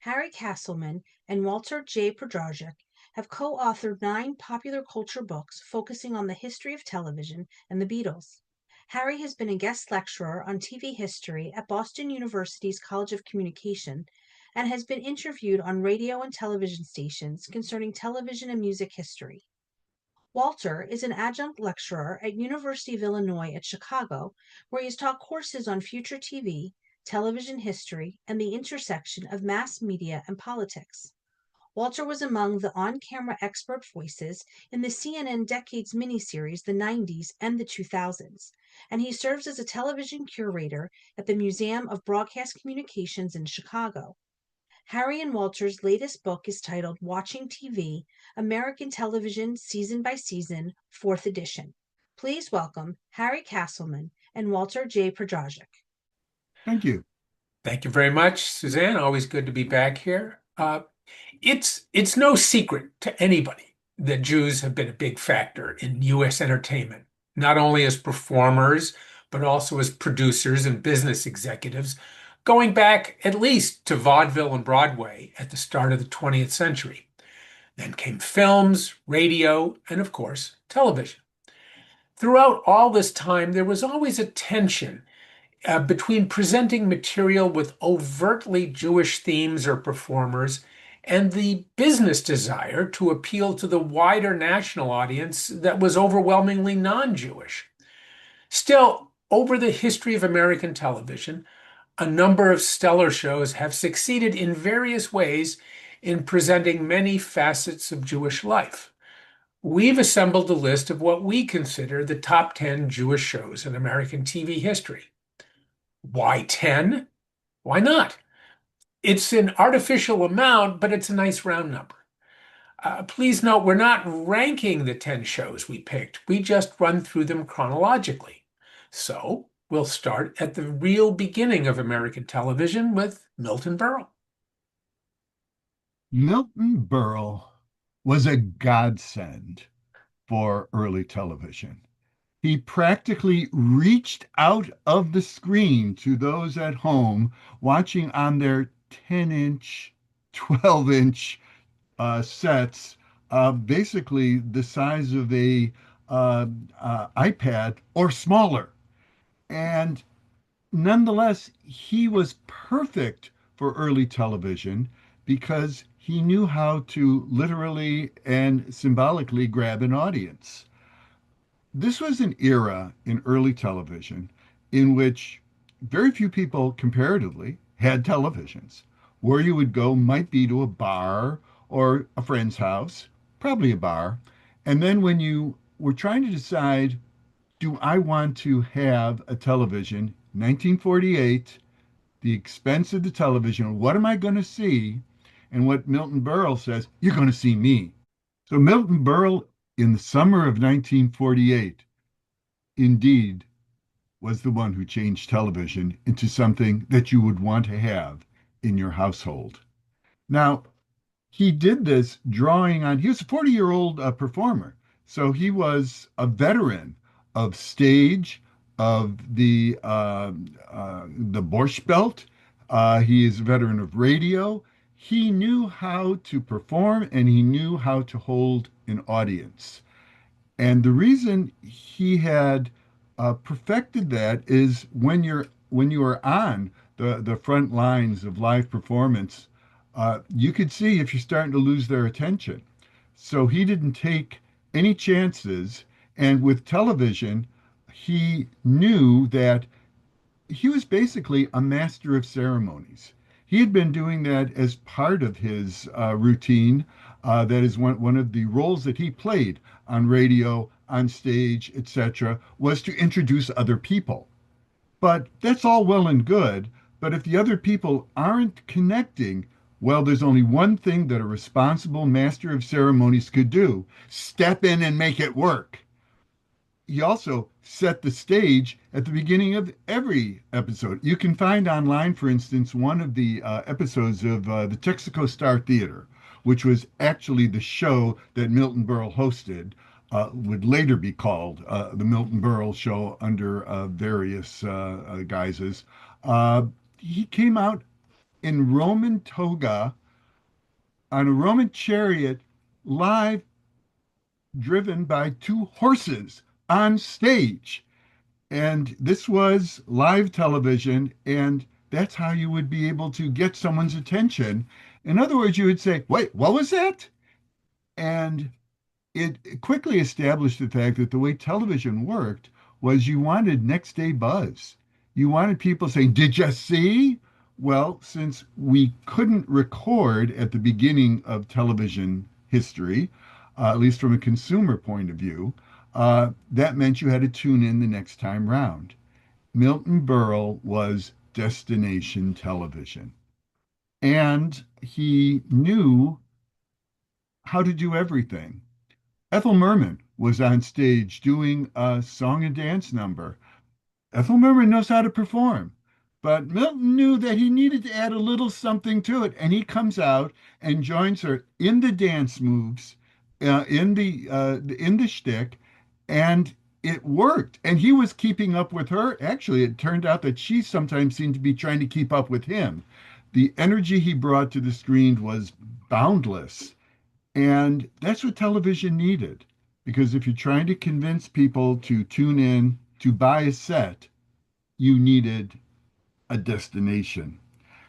Harry Castleman and Walter J. Podrazik have co-authored 9 popular culture books focusing on the history of television and the Beatles. Harry has been a guest lecturer on TV history at Boston University's College of Communication and has been interviewed on radio and television stations concerning television and music history. Walter is an adjunct lecturer at University of Illinois at Chicago, where he has taught courses on future TV, television history, and the intersection of mass media and politics. Walter was among the on-camera expert voices in the CNN Decades miniseries The 90s and the 2000s, and he serves as a television curator at the Museum of Broadcast Communications in Chicago. Harry and Walter's latest book is titled Watching TV: American Television Season by Season, 4th edition. Please welcome Harry Castleman and Walter J. Podrazik. Thank you. Thank you very much, Suzanne. Always good to be back here. It's no secret to anybody that Jews have been a big factor in U.S. entertainment, not only as performers, but also as producers and business executives, going back at least to vaudeville and Broadway at the start of the 20th century. Then came films, radio, and of course, television. Throughout all this time, there was always a tension between presenting material with overtly Jewish themes or performers and the business desire to appeal to the wider national audience that was overwhelmingly non-Jewish. Still, over the history of American television, a number of stellar shows have succeeded in various ways in presenting many facets of Jewish life. We've assembled a list of what we consider the top 10 Jewish shows in American TV history. Why 10? Why not? It's an artificial amount, but it's a nice round number. Please note, we're not ranking the 10 shows we picked. We just run through them chronologically. So we'll start at the real beginning of American television with Milton Berle. Milton Berle was a godsend for early television. He practically reached out of the screen to those at home watching on their 10-inch, 12-inch sets, basically the size of a iPad or smaller. And nonetheless, he was perfect for early television because he knew how to literally and symbolically grab an audience. This was an era in early television in which very few people comparatively had televisions. Where you would go might be to a bar or a friend's house, probably a bar. And then when you were trying to decide, do I want to have a television, 1948, the expense of the television, what am I going to see? And what Milton Berle says, you're going to see me. So Milton Berle, in the summer of 1948, indeed was the one who changed television into something that you would want to have in your household. Now, he did this drawing on, he was a 40-year-old performer. So he was a veteran of stage, of the Borscht Belt. He is a veteran of radio. He knew how to perform and he knew how to hold an audience. And the reason he had perfected that is when you are on the front lines of live performance, you could see if you're starting to lose their attention. So he didn't take any chances. And with television, he knew that he was basically a master of ceremonies. He had been doing that as part of his routine. That is one of the roles that he played on radio, on stage, etc., was to introduce other people. But that's all well and good. But if the other people aren't connecting, well, there's only one thing that a responsible master of ceremonies could do: step in and make it work. He also set the stage at the beginning of every episode. You can find online, for instance, one of the episodes of the Texaco Star Theater, which was actually the show that Milton Berle hosted, would later be called the Milton Berle Show under various guises. He came out in Roman toga on a Roman chariot, live, driven by two horses on stage. And this was live television, and that's how you would be able to get someone's attention. In other words, you would say, wait, what was that? And it quickly established the fact that the way television worked was you wanted next day buzz. You wanted people saying, did you see? Well, since we couldn't record at the beginning of television history, at least from a consumer point of view, that meant you had to tune in the next time round. Milton Berle was destination television. And he knew how to do everything. Ethel Merman was on stage doing a song and dance number. Ethel Merman knows how to perform, but Milton knew that he needed to add a little something to it, and he comes out and joins her in the dance moves, in the shtick, and it worked. And he was keeping up with her. Actually, it turned out that she sometimes seemed to be trying to keep up with him. The energy he brought to the screen was boundless. And that's what television needed. Because if you're trying to convince people to tune in to buy a set, you needed a destination.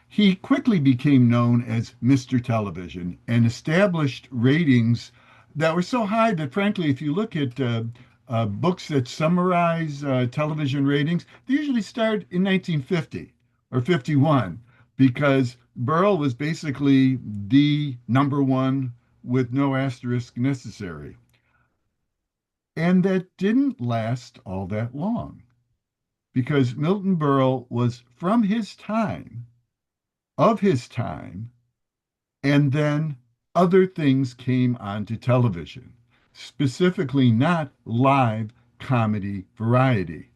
He quickly became known as Mr. Television and established ratings that were so high that, frankly, if you look at books that summarize television ratings, they usually start in 1950 or 51 because Berle was basically the number one with no asterisk necessary. And that didn't last all that long because Milton Berle was from his time, of his time, and then other things came onto television, specifically not live comedy variety.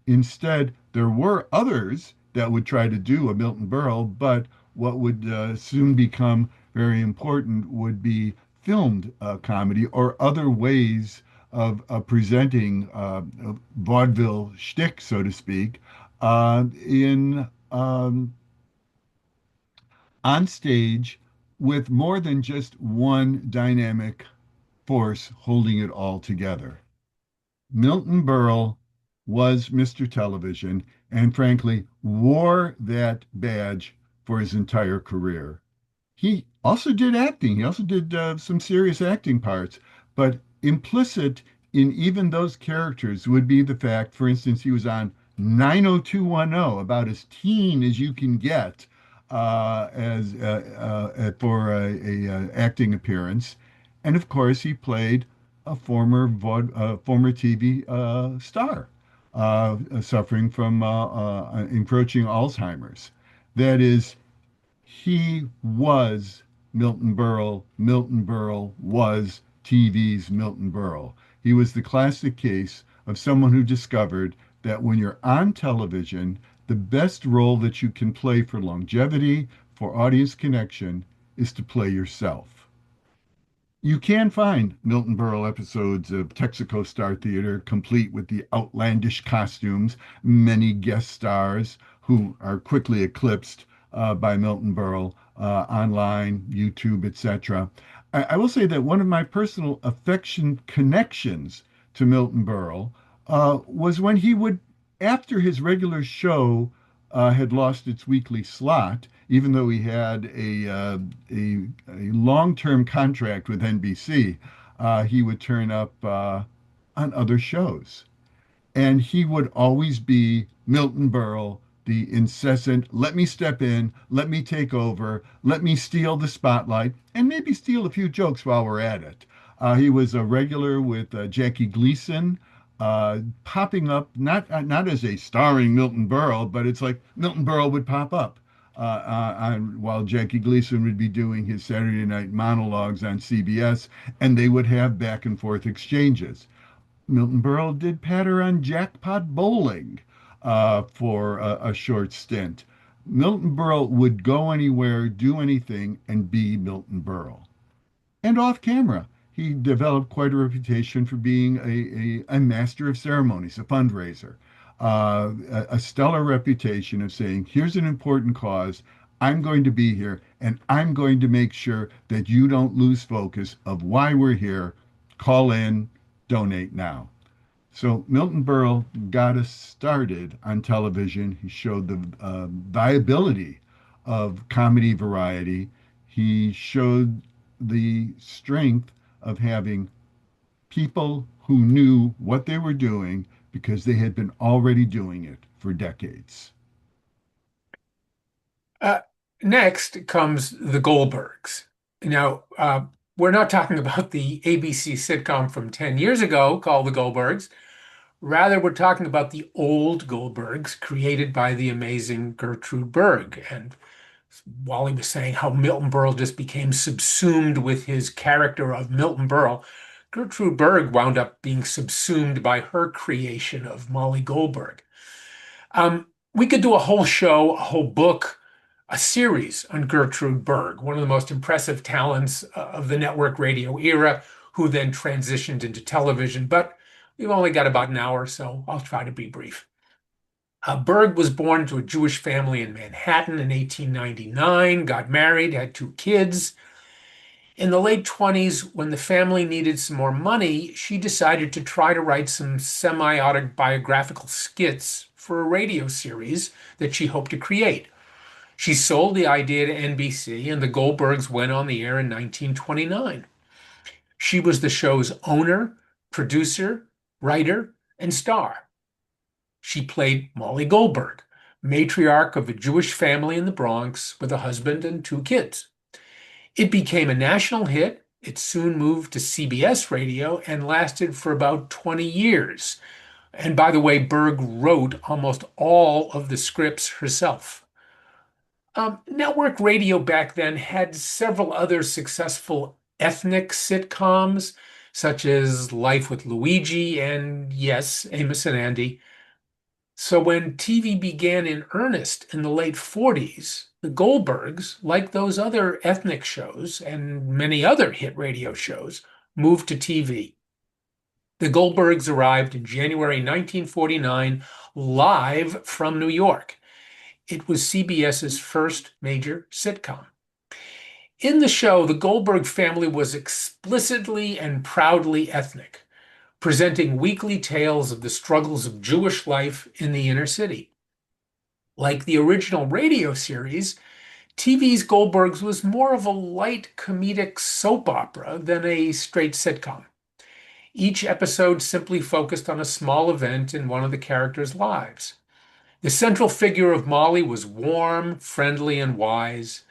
Instead, there were others that would try to do a Milton Berle, but what would soon become very important would be filmed comedy or other ways of presenting vaudeville shtick, so to speak, in on stage with more than just one dynamic force holding it all together. Milton Berle was Mr. Television and frankly wore that badge for his entire career. He also did acting. He also did some serious acting parts, but implicit in even those characters would be the fact, for instance, he was on 90210, about as teen as you can get as for acting appearance, and of course he played a former TV star suffering from encroaching Alzheimer's. That is, he was Milton Berle. Milton Berle was TV's Milton Berle. He was the classic case of someone who discovered that when you're on television, the best role that you can play for longevity, for audience connection, is to play yourself. You can find Milton Berle episodes of Texaco Star Theater, complete with the outlandish costumes, many guest stars who are quickly eclipsed by Milton Berle online, YouTube, etc. I will say that one of my personal affection connections to Milton Berle was when he would, after his regular show had lost its weekly slot, even though he had a long-term contract with NBC, he would turn up on other shows. And he would always be Milton Berle, the incessant, let me step in, let me take over, let me steal the spotlight, and maybe steal a few jokes while we're at it. He was a regular with Jackie Gleason, popping up not as a starring Milton Berle, but it's like Milton Berle would pop up while Jackie Gleason would be doing his Saturday night monologues on CBS, and they would have back and forth exchanges. Milton Berle did patter on Jackpot Bowling for a short stint. Milton Berle would go anywhere, do anything, and be Milton Berle. And off camera, he developed quite a reputation for being a master of ceremonies, a fundraiser, a stellar reputation of saying, here's an important cause. I'm going to be here and I'm going to make sure that you don't lose focus of why we're here. Call in, donate now. So Milton Berle got us started on television. He showed the viability of comedy variety. He showed the strength of having people who knew what they were doing because they had been already doing it for decades. Uh, Next comes the Goldbergs. Now, we're not talking about the ABC sitcom from 10 years ago called The Goldbergs. Rather, we're talking about the old Goldbergs created by the amazing Gertrude Berg. And Wally was saying how Milton Berle just became subsumed with his character of Milton Berle. Gertrude Berg wound up being subsumed by her creation of Molly Goldberg. We could do a whole show, a whole book, a series on Gertrude Berg, one of the most impressive talents of the network radio era, who then transitioned into television. But we've only got about an hour, so I'll try to be brief. Berg was born to a Jewish family in Manhattan in 1899, got married, had two kids. In the late 20s, when the family needed some more money, she decided to try to write some semi-autobiographical skits for a radio series that she hoped to create. She sold the idea to NBC, and the Goldbergs went on the air in 1929. She was the show's owner, producer, writer, and star. She played Molly Goldberg, matriarch of a Jewish family in the Bronx with a husband and two kids. It became a national hit. It soon moved to CBS radio and lasted for about 20 years. And by the way, Berg wrote almost all of the scripts herself. Network radio back then had several other successful ethnic sitcoms, such as Life with Luigi and, yes, Amos and Andy. So when TV began in earnest in the late 40s, the Goldbergs, like those other ethnic shows and many other hit radio shows, moved to TV. The Goldbergs arrived in January 1949 live from New York. It was CBS's first major sitcom. In the show, the Goldberg family was explicitly and proudly ethnic, presenting weekly tales of the struggles of Jewish life in the inner city. Like the original radio series, TV's Goldbergs was more of a light comedic soap opera than a straight sitcom. Each episode simply focused on a small event in one of the characters' lives. The central figure of Molly was warm, friendly, and wise,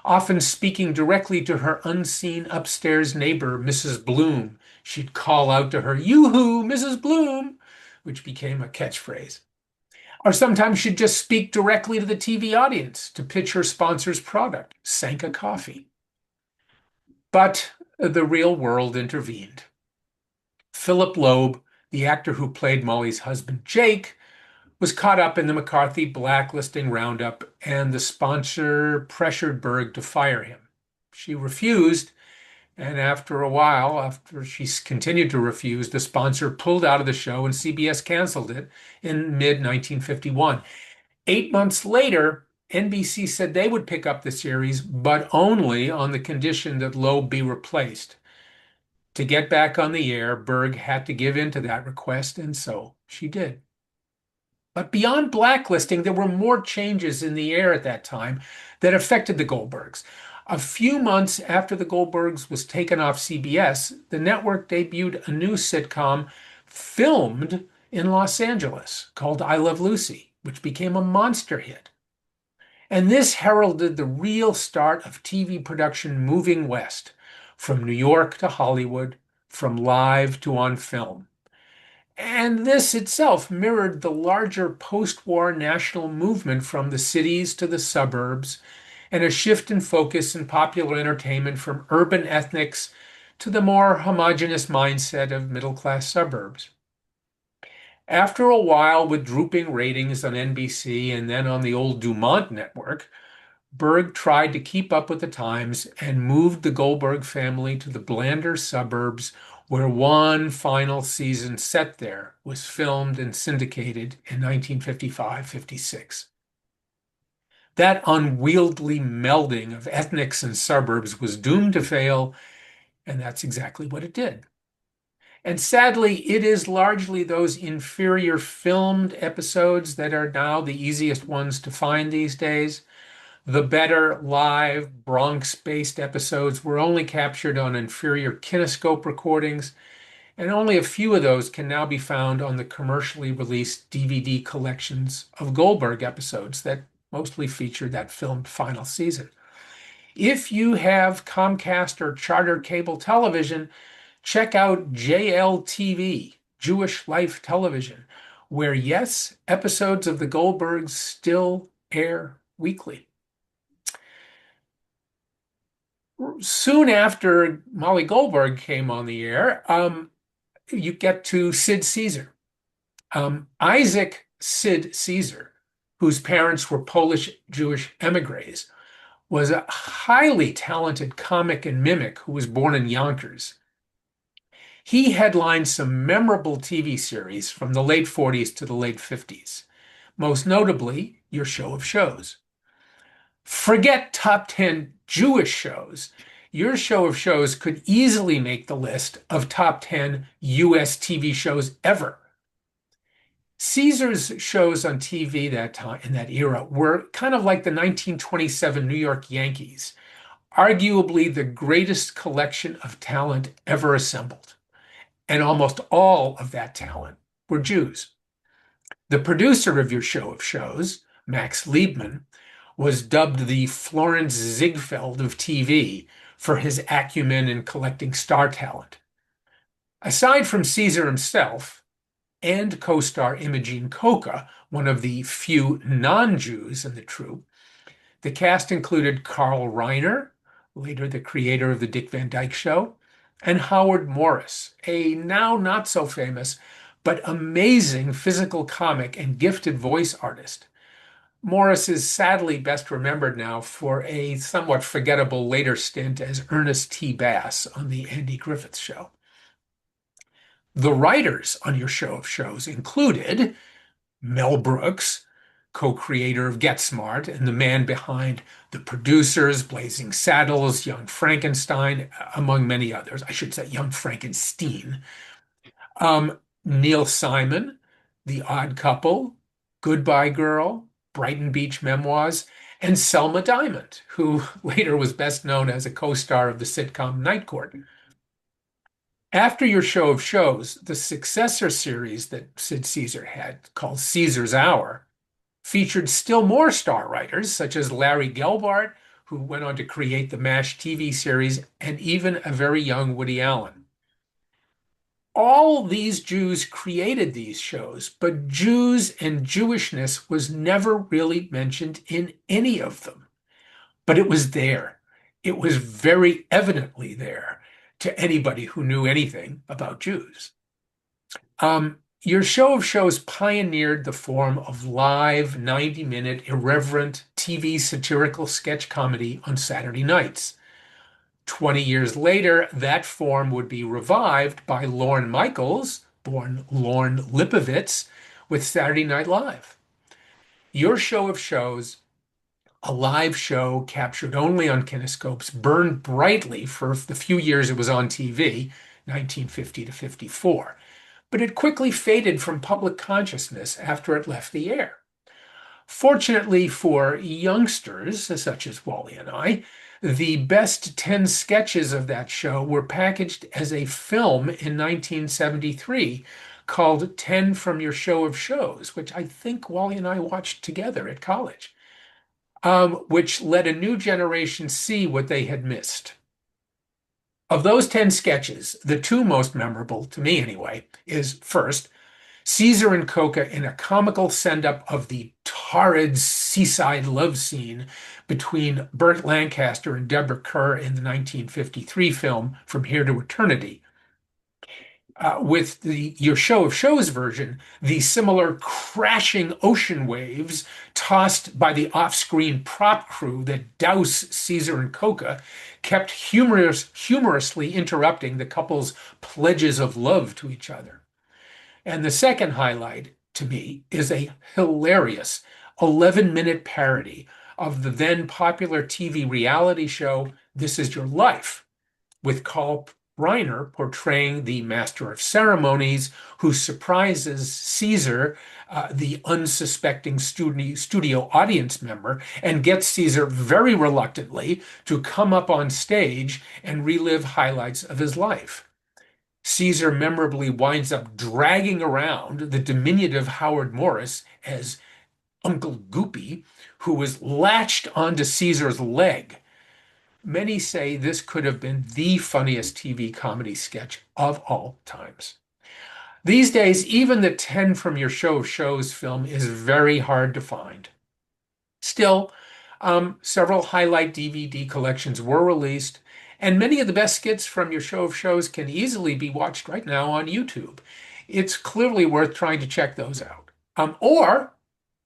often speaking directly to her unseen upstairs neighbor, Mrs. Bloom. She'd call out to her, "Yoo-hoo, Mrs. Bloom," which became a catchphrase. Or sometimes she'd just speak directly to the TV audience to pitch her sponsor's product, Sanka Coffee. But the real world intervened. Philip Loeb, the actor who played Molly's husband, Jake, was caught up in the McCarthy blacklisting roundup, and the sponsor pressured Berg to fire him. She refused, and after a while, after she continued to refuse, the sponsor pulled out of the show and CBS canceled it in mid-1951. 8 months later, NBC said they would pick up the series, but only on the condition that Loeb be replaced. To get back on the air, Berg had to give in to that request, and so she did. But beyond blacklisting, there were more changes in the air at that time that affected the Goldbergs. A few months after the Goldbergs was taken off CBS, the network debuted a new sitcom filmed in Los Angeles called I Love Lucy, which became a monster hit. And this heralded the real start of TV production moving west, from New York to Hollywood, from live to on film. And this itself mirrored the larger post-war national movement from the cities to the suburbs, and a shift in focus in popular entertainment from urban ethnics to the more homogeneous mindset of middle-class suburbs. After a while, with drooping ratings on NBC and then on the old Dumont network, Berg tried to keep up with the times and moved the Goldberg family to the blander suburbs, where one final season set there was filmed and syndicated in 1955-56. That unwieldy melding of ethnics and suburbs was doomed to fail, and that's exactly what it did. And sadly, it is largely those inferior filmed episodes that are now the easiest ones to find these days. The better live Bronx-based episodes were only captured on inferior kinescope recordings, and only a few of those can now be found on the commercially released DVD collections of Goldberg episodes that mostly feature that filmed final season. If you have Comcast or Charter cable television, check out JLTV, Jewish Life Television, where, yes, episodes of the Goldbergs still air weekly. Soon after Molly Goldberg came on the air, you get to Sid Caesar. Isaac Sid Caesar, whose parents were Polish Jewish emigres, was a highly talented comic and mimic who was born in Yonkers. He headlined some memorable TV series from the late 40s to the late 50s, most notably Your Show of Shows. Forget top 10 Jewish shows. Your Show of Shows could easily make the list of top 10 US TV shows ever. Caesar's shows on TV that time in that era were kind of like the 1927 New York Yankees, arguably the greatest collection of talent ever assembled. And almost all of that talent were Jews. The producer of Your Show of Shows, Max Liebman, was dubbed the Florence Ziegfeld of TV for his acumen in collecting star talent. Aside from Caesar himself and co-star Imogene Coca, one of the few non-Jews in the troupe, the cast included Carl Reiner, later the creator of The Dick Van Dyke Show, and Howard Morris, a now not so famous but amazing physical comic and gifted voice artist. Morris is sadly best remembered now for a somewhat forgettable later stint as Ernest T. Bass on The Andy Griffith Show. The writers on Your Show of Shows included Mel Brooks, co-creator of Get Smart and the man behind The Producers, Blazing Saddles, Young Frankenstein, among many others. I should say Young Frankenstein. Neil Simon, The Odd Couple, Goodbye Girl, Brighton Beach Memoirs, and Selma Diamond, who later was best known as a co-star of the sitcom Night Court. After Your Show of Shows, the successor series that Sid Caesar had, called Caesar's Hour, featured still more star writers, such as Larry Gelbart, who went on to create the MASH TV series, and even a very young Woody Allen. All these Jews created these shows, but Jews and Jewishness was never really mentioned in any of them. But it was there. It was very evidently there to anybody who knew anything about Jews. Your Show of Shows pioneered the form of live 90-minute irreverent TV satirical sketch comedy on Saturday nights. 20 years later, that form would be revived by Lorne Michaels, born Lorne Lipovitz, with Saturday Night Live. Your Show of Shows, a live show captured only on kinescopes, burned brightly for the few years it was on TV, 1950 to 54, but it quickly faded from public consciousness after it left the air. Fortunately for youngsters, such as Wally and I, the best 10 sketches of that show were packaged as a film in 1973 called 10 from Your Show of Shows, which I think Wally and I watched together at college, which let a new generation see what they had missed. Of those 10 sketches, the two most memorable, to me anyway, is first, Caesar and Coca in a comical send-up of the torrid seaside love scene between Burt Lancaster and Deborah Kerr in the 1953 film From Here to Eternity. With the Your Show of Shows version, the similar crashing ocean waves tossed by the off-screen prop crew that douse Caesar and Coca kept humorously interrupting the couple's pledges of love to each other. And the second highlight, to me, is a hilarious 11-minute parody of the then popular TV reality show This Is Your Life, with Carl Reiner portraying the master of ceremonies who surprises Caesar, the unsuspecting studio audience member, and gets Caesar very reluctantly to come up on stage and relive highlights of his life. Caesar memorably winds up dragging around the diminutive Howard Morris as Uncle Goopy, who was latched onto Caesar's leg. Many say this could have been the funniest TV comedy sketch of all times. These days, even the 10 from your show of shows film is very hard to find. Still, several highlight DVD collections were released, and many of the best skits from your show of shows can easily be watched right now on YouTube. It's clearly worth trying to check those out. Or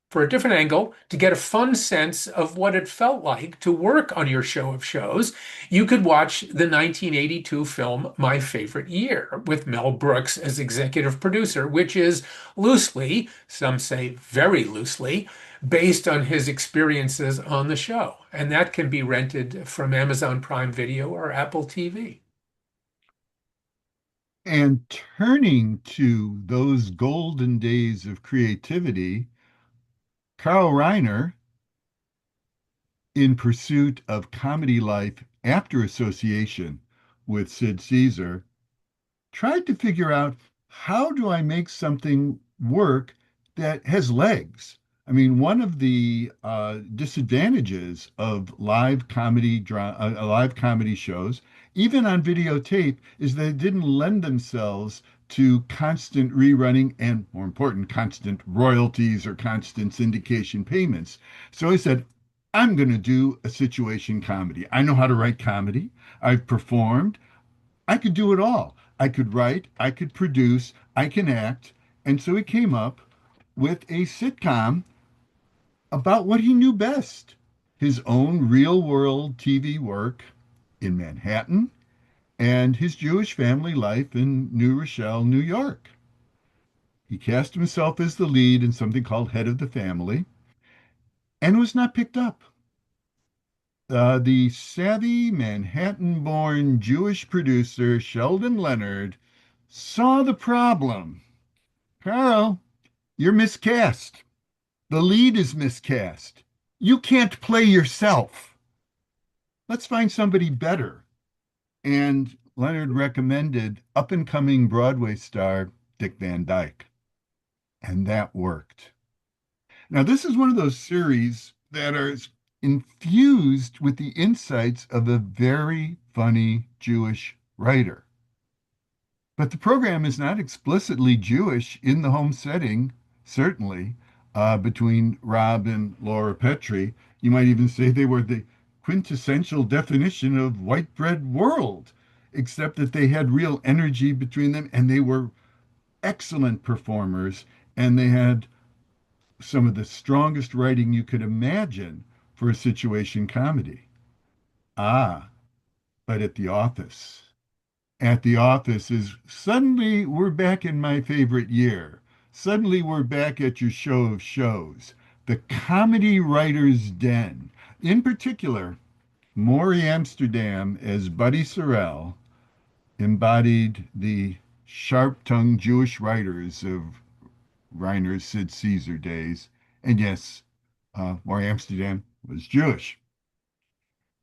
for a different angle, to get a fun sense of what it felt like to work on your show of shows, you could watch the 1982 film My Favorite Year with Mel Brooks as executive producer, which is loosely, some say very loosely, based on his experiences on the show. And that can be rented from Amazon Prime Video or Apple TV. And turning to those golden days of creativity, Carl Reiner, in pursuit of comedy life after association with Sid Caesar, tried to figure out, how do I make something work that has legs? I mean, one of the disadvantages of live comedy shows, even on videotape, is they didn't lend themselves to constant rerunning and, more important, constant royalties or constant syndication payments. So I said, I'm going to do a situation comedy. I know how to write comedy. I've performed. I could do it all. I could write, I could produce, I can act. And so he came up with a sitcom about what he knew best, his own real world TV work in Manhattan and his Jewish family life in New Rochelle, New York. He cast himself as the lead in something called Head of the Family and was not picked up. The savvy Manhattan born Jewish producer Sheldon Leonard saw the problem. Carl, you're miscast. The lead is miscast. You can't play yourself. Let's find somebody better. And Leonard recommended up and coming Broadway star Dick Van Dyke. And that worked. Now, this is one of those series that are infused with the insights of a very funny Jewish writer. But the program is not explicitly Jewish in the home setting, certainly, between Rob and Laura Petrie. You might even say they were the quintessential definition of white bread world, except that they had real energy between them and they were excellent performers and they had some of the strongest writing you could imagine for a situation comedy. Ah, but at the office. At the office is suddenly we're back in my favorite year. Suddenly we're back at your show of shows, the comedy writer's den. In particular, Maury Amsterdam as Buddy Sorrell embodied the sharp-tongued Jewish writers of Reiner's Sid Caesar days. And yes, Maury Amsterdam was Jewish.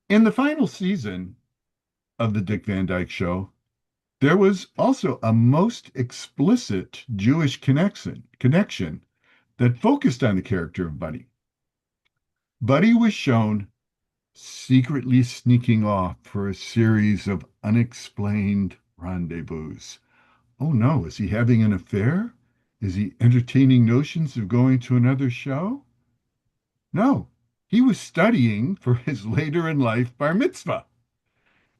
In the final season of the Dick Van Dyke Show, there was also a most explicit Jewish connection that focused on the character of Buddy. Buddy was shown secretly sneaking off for a series of unexplained rendezvous. Oh no, is he having an affair? Is he entertaining notions of going to another show? No, he was studying for his later in life bar mitzvah.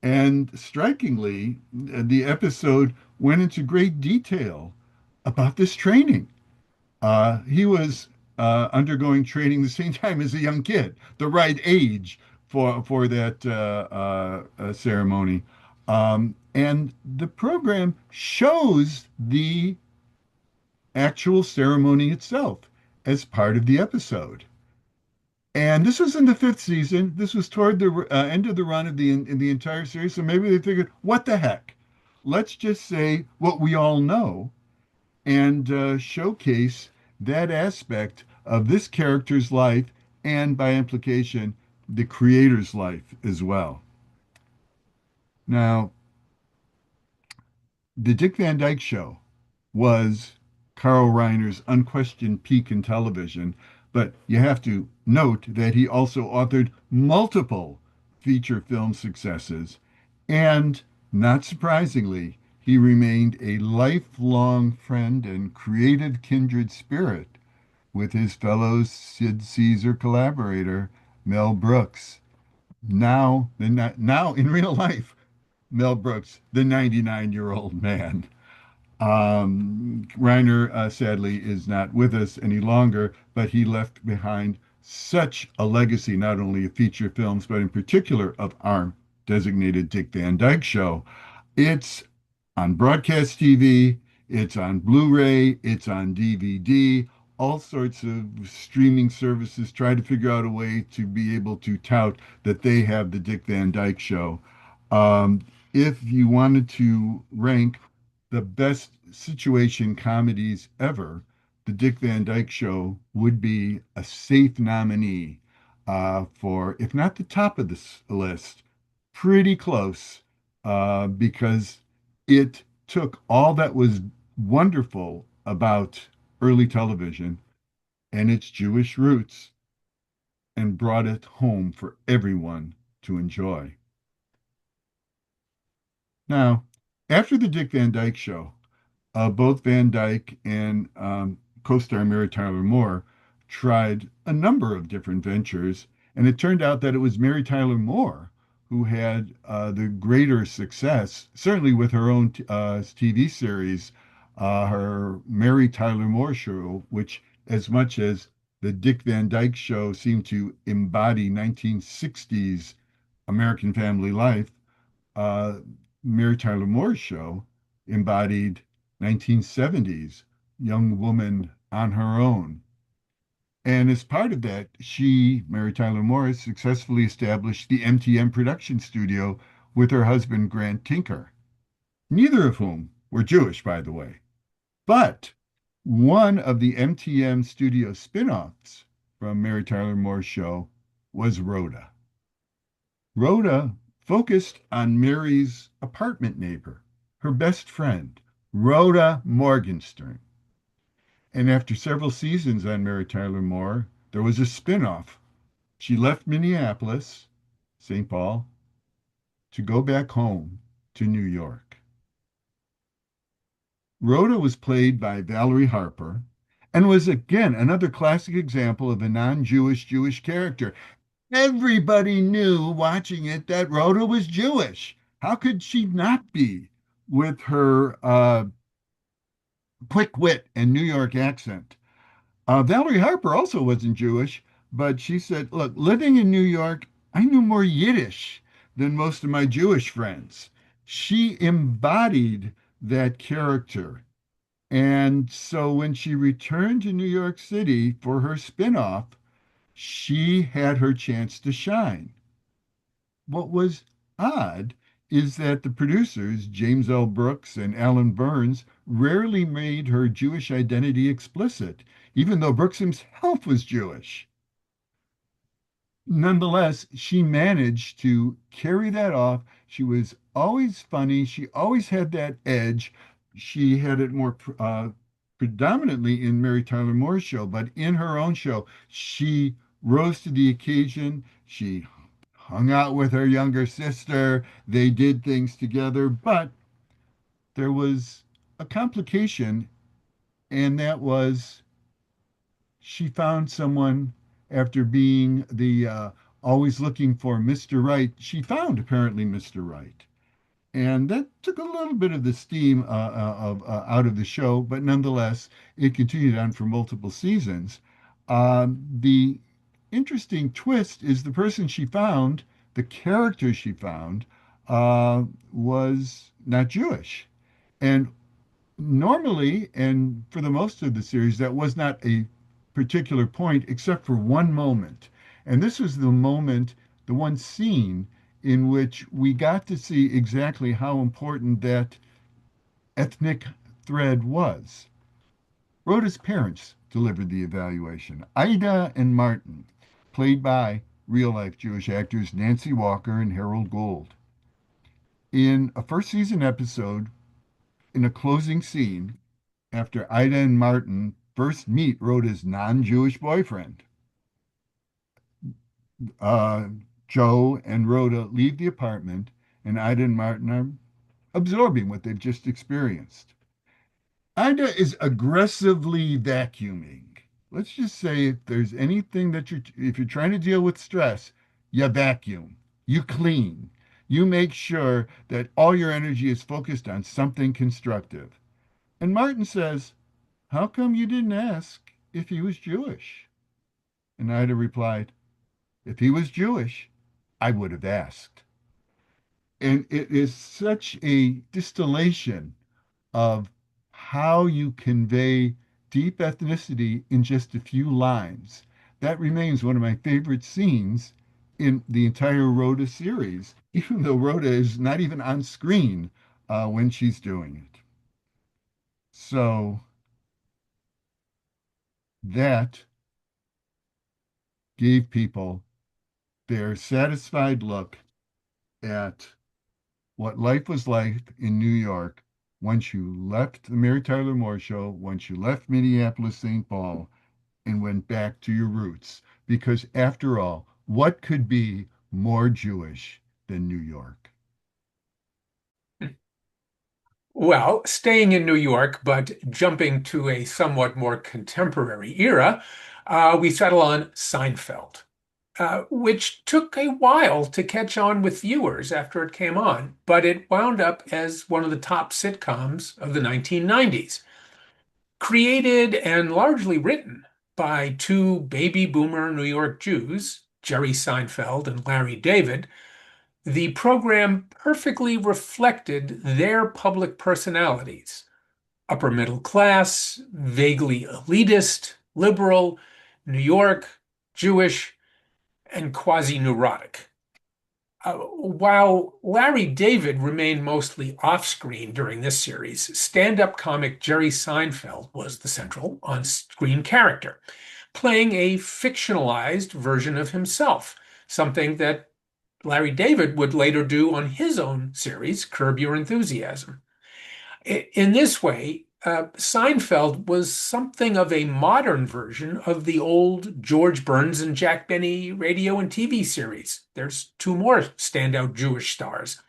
And strikingly, the episode went into great detail about this training. He was undergoing training the same time as a young kid, the right age for that ceremony. And the program shows the actual ceremony itself as part of the episode. And this was in the fifth season. This was toward the end of the run of the entire series. So maybe they figured, what the heck? Let's just say what we all know and showcase that aspect of this character's life and by implication, the creator's life as well. Now, the Dick Van Dyke Show was Carl Reiner's unquestioned peak in television, but you have to note that he also authored multiple feature film successes, and not surprisingly, he remained a lifelong friend and creative kindred spirit with his fellow Sid Caesar collaborator, Mel Brooks. Now in real life, Mel Brooks, the 99-year-old man. Reiner, sadly, is not with us any longer, but he left behind such a legacy, not only of feature films, but in particular of our designated Dick Van Dyke Show. It's on broadcast TV, it's on Blu-ray, it's on DVD. All sorts of streaming services try to figure out a way to be able to tout that they have the Dick Van Dyke Show. Um, if you wanted to rank the best situation comedies ever, the Dick Van Dyke Show would be a safe nominee for, if not the top of this list, pretty close, because it took all that was wonderful about early television and its Jewish roots and brought it home for everyone to enjoy. Now, after the Dick Van Dyke Show, both Van Dyke and co-star Mary Tyler Moore tried a number of different ventures, and it turned out that it was Mary Tyler Moore who had the greater success, certainly with her own TV series, her Mary Tyler Moore Show, which, as much as the Dick Van Dyke Show seemed to embody 1960s American family life, uh, Mary Tyler Moore's show embodied 1970s young woman on her own. And as part of that, Mary Tyler Moore, successfully established the MTM production studio with her husband, Grant Tinker, neither of whom were Jewish, by the way. But one of the MTM studio spin-offs from Mary Tyler Moore's show was Rhoda. Rhoda focused on Mary's apartment neighbor, her best friend, Rhoda Morgenstern. And after several seasons on Mary Tyler Moore, there was a spin-off. She left Minneapolis, St. Paul, to go back home to New York. Rhoda was played by Valerie Harper and was again another classic example of a non-Jewish Jewish character. Everybody knew watching it that Rhoda was Jewish. How could she not be with her quick wit and New York accent? Valerie Harper also wasn't Jewish, but she said, look, living in New York, I knew more Yiddish than most of my Jewish friends. She embodied that character. And so when she returned to New York City for her spinoff, she had her chance to shine. What was odd is that the producers, James L. Brooks and Alan Burns, rarely made her Jewish identity explicit, even though Brooks himself was Jewish. Nonetheless, she managed to carry that off. She was always funny. She always had that edge. She had it more predominantly in Mary Tyler Moore's show, but in her own show, she rose to the occasion. She hung out with her younger sister. They did things together, but there was a complication, and that was she found someone after being the always looking for Mr. Right. She found apparently Mr. Right. And that took a little bit of the steam out of the show, but nonetheless, it continued on for multiple seasons. The interesting twist is the person she found, the character she found, was not Jewish. And normally, and for the most of the series, that was not a particular point, except for one moment. And this was the moment, the one scene in which we got to see exactly how important that ethnic thread was. Rhoda's parents delivered the evaluation. Ida and Martin, played by real life Jewish actors Nancy Walker and Harold Gold. In a first season episode, in a closing scene, after Ida and Martin first meet Rhoda's non Jewish boyfriend, uh, Joe and Rhoda leave the apartment, and Ida and Martin are absorbing what they've just experienced. Ida is aggressively vacuuming. Let's just say if there's anything that if you're trying to deal with stress, you vacuum, you clean, you make sure that all your energy is focused on something constructive. And Martin says, "How come you didn't ask if he was Jewish?" And Ida replied, "If he was Jewish, I would have asked." And it is such a distillation of how you convey deep ethnicity in just a few lines. That remains one of my favorite scenes in the entire Rhoda series, even though Rhoda is not even on screen when she's doing it. So that gave people their satisfied look at what life was like in New York once you left the Mary Tyler Moore Show, once you left Minneapolis, St. Paul, and went back to your roots. Because after all, what could be more Jewish than New York? Well, staying in New York, but jumping to a somewhat more contemporary era, we settle on Seinfeld, which took a while to catch on with viewers after it came on, but it wound up as one of the top sitcoms of the 1990s. Created and largely written by two baby boomer New York Jews, Jerry Seinfeld and Larry David, the program perfectly reflected their public personalities: upper middle class, vaguely elitist, liberal, New York, Jewish, and quasi-neurotic. While Larry David remained mostly off-screen during this series, stand-up comic Jerry Seinfeld was the central on-screen character, playing a fictionalized version of himself, something that Larry David would later do on his own series, Curb Your Enthusiasm. In this way, Seinfeld was something of a modern version of the old George Burns and Jack Benny radio and TV series. There's two more standout Jewish stars,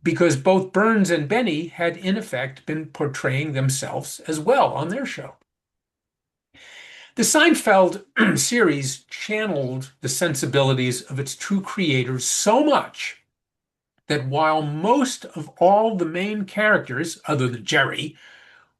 because both Burns and Benny had in effect been portraying themselves as well on their show. The Seinfeld series channeled the sensibilities of its true creators so much that while most of all the main characters, other than Jerry,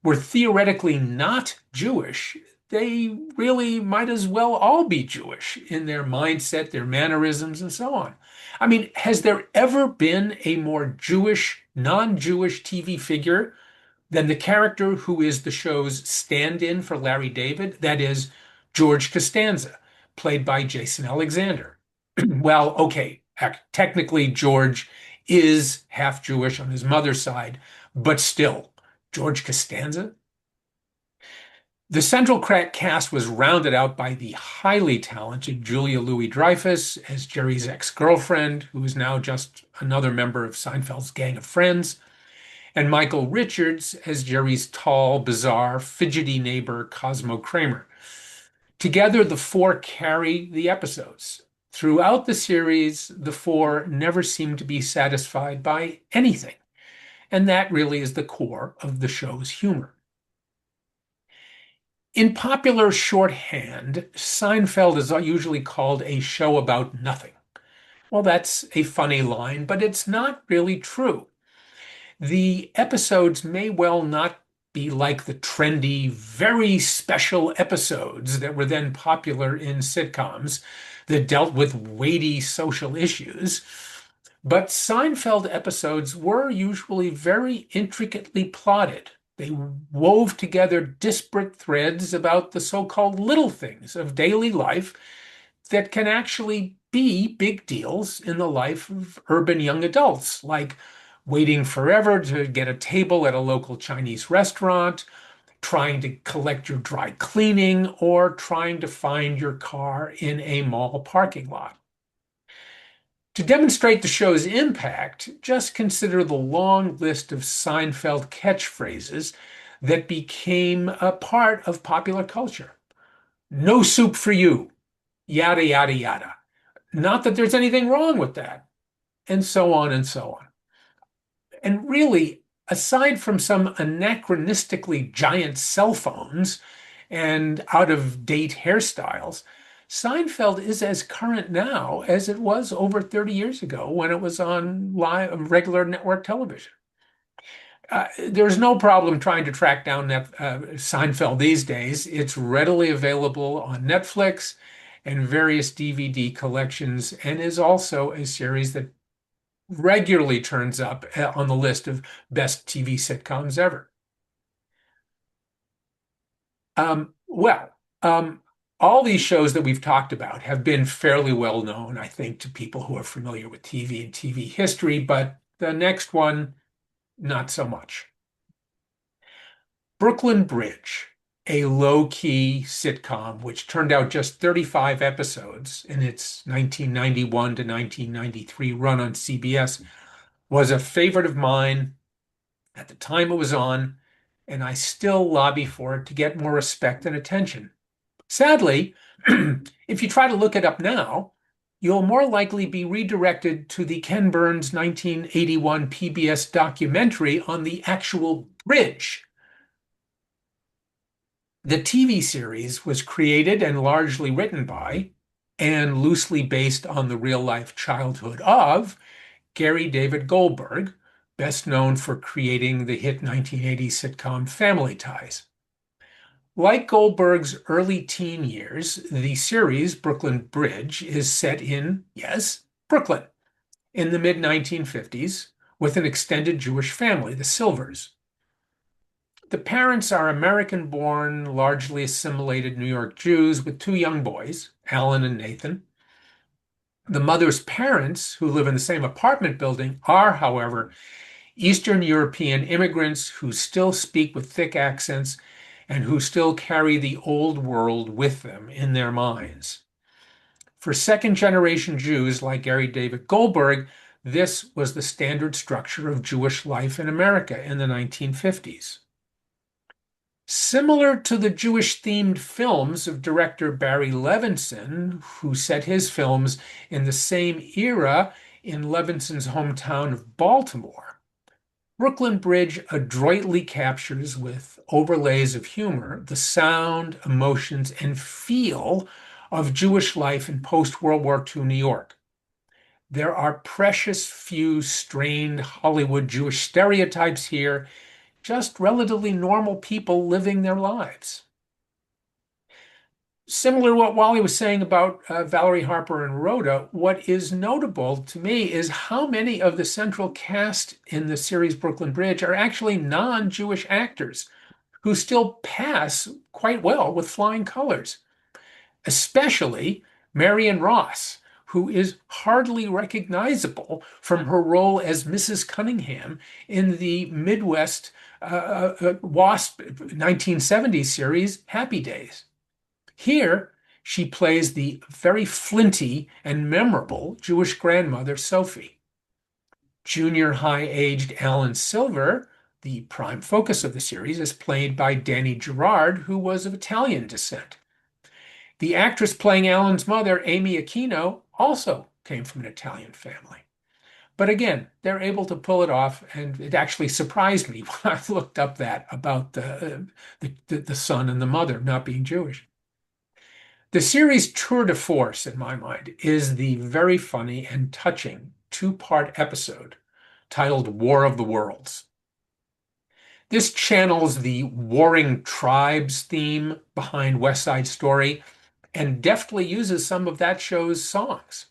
were theoretically not Jewish, they really might as well all be Jewish in their mindset, their mannerisms, and so on. I mean, has there ever been a more Jewish, non-Jewish TV figure than the character who is the show's stand-in for Larry David? That is George Costanza, played by Jason Alexander. Well, okay, technically George is half Jewish on his mother's side, but still, George Costanza? The central cast was rounded out by the highly talented Julia Louis-Dreyfus as Jerry's ex-girlfriend, who is now just another member of Seinfeld's gang of friends, and Michael Richards as Jerry's tall, bizarre, fidgety neighbor, Cosmo Kramer. Together, the four carry the episodes. Throughout the series, the four never seem to be satisfied by anything, and that really is the core of the show's humor. In popular shorthand, Seinfeld is usually called a show about nothing. Well, that's a funny line, but it's not really true. The episodes may well not be like the trendy, very special episodes that were then popular in sitcoms that dealt with weighty social issues. But Seinfeld episodes were usually very intricately plotted. They wove together disparate threads about the so-called little things of daily life that can actually be big deals in the life of urban young adults, like waiting forever to get a table at a local Chinese restaurant, trying to collect your dry cleaning, or trying to find your car in a mall parking lot. To demonstrate the show's impact, just consider the long list of Seinfeld catchphrases that became a part of popular culture. No soup for you, yada, yada, yada. Not that there's anything wrong with that, and so on and so on. And really, aside from some anachronistically giant cell phones and out-of-date hairstyles, Seinfeld is as current now as it was over 30 years ago when it was on live, regular network television. There's no problem trying to track down Seinfeld these days. It's readily available on Netflix and various DVD collections, and is also a series that regularly turns up on the list of best TV sitcoms ever. Well, all these shows that we've talked about have been fairly well known, I think, to people who are familiar with TV and TV history, but the next one, not so much. Brooklyn Bridge, a low-key sitcom, which turned out just 35 episodes in its 1991 to 1993 run on CBS, was a favorite of mine at the time it was on, and I still lobby for it to get more respect and attention. Sadly, if you try to look it up now, you'll more likely be redirected to the Ken Burns 1981 PBS documentary on the actual bridge. The TV series was created and largely written by, and loosely based on the real-life childhood of, Gary David Goldberg, best known for creating the hit 1980s sitcom Family Ties. Like Goldberg's early teen years, the series Brooklyn Bridge is set in, yes, Brooklyn, in the mid-1950s, with an extended Jewish family, the Silvers. The parents are American-born, largely assimilated New York Jews with two young boys, Alan and Nathan. The mother's parents, who live in the same apartment building, are, however, Eastern European immigrants who still speak with thick accents and who still carry the old world with them in their minds. For second-generation Jews like Gary David Goldberg, this was the standard structure of Jewish life in America in the 1950s. Similar to the Jewish-themed films of director Barry Levinson, who set his films in the same era in Levinson's hometown of Baltimore, Brooklyn Bridge adroitly captures, with overlays of humor, the sound, emotions, and feel of Jewish life in post-World War II New York. There are precious few strained Hollywood Jewish stereotypes here, just relatively normal people living their lives. Similar to what Wally was saying about Valerie Harper and Rhoda, what is notable to me is how many of the central cast in the series Brooklyn Bridge are actually non-Jewish actors who still pass quite well with flying colors, especially Marion Ross, who is hardly recognizable from her role as Mrs. Cunningham in the Midwest WASP 1970s series Happy Days. Here, she plays the very flinty and memorable Jewish grandmother, Sophie. Junior high-aged Alan Silver, the prime focus of the series, is played by Danny Gerard, who was of Italian descent. The actress playing Alan's mother, Amy Aquino, also came from an Italian family. But again, they're able to pull it off, and it actually surprised me when I looked up that about the son and the mother not being Jewish. The series' tour de force, in my mind, is the very funny and touching two-part episode titled War of the Worlds. This channels the warring tribes theme behind West Side Story and deftly uses some of that show's songs.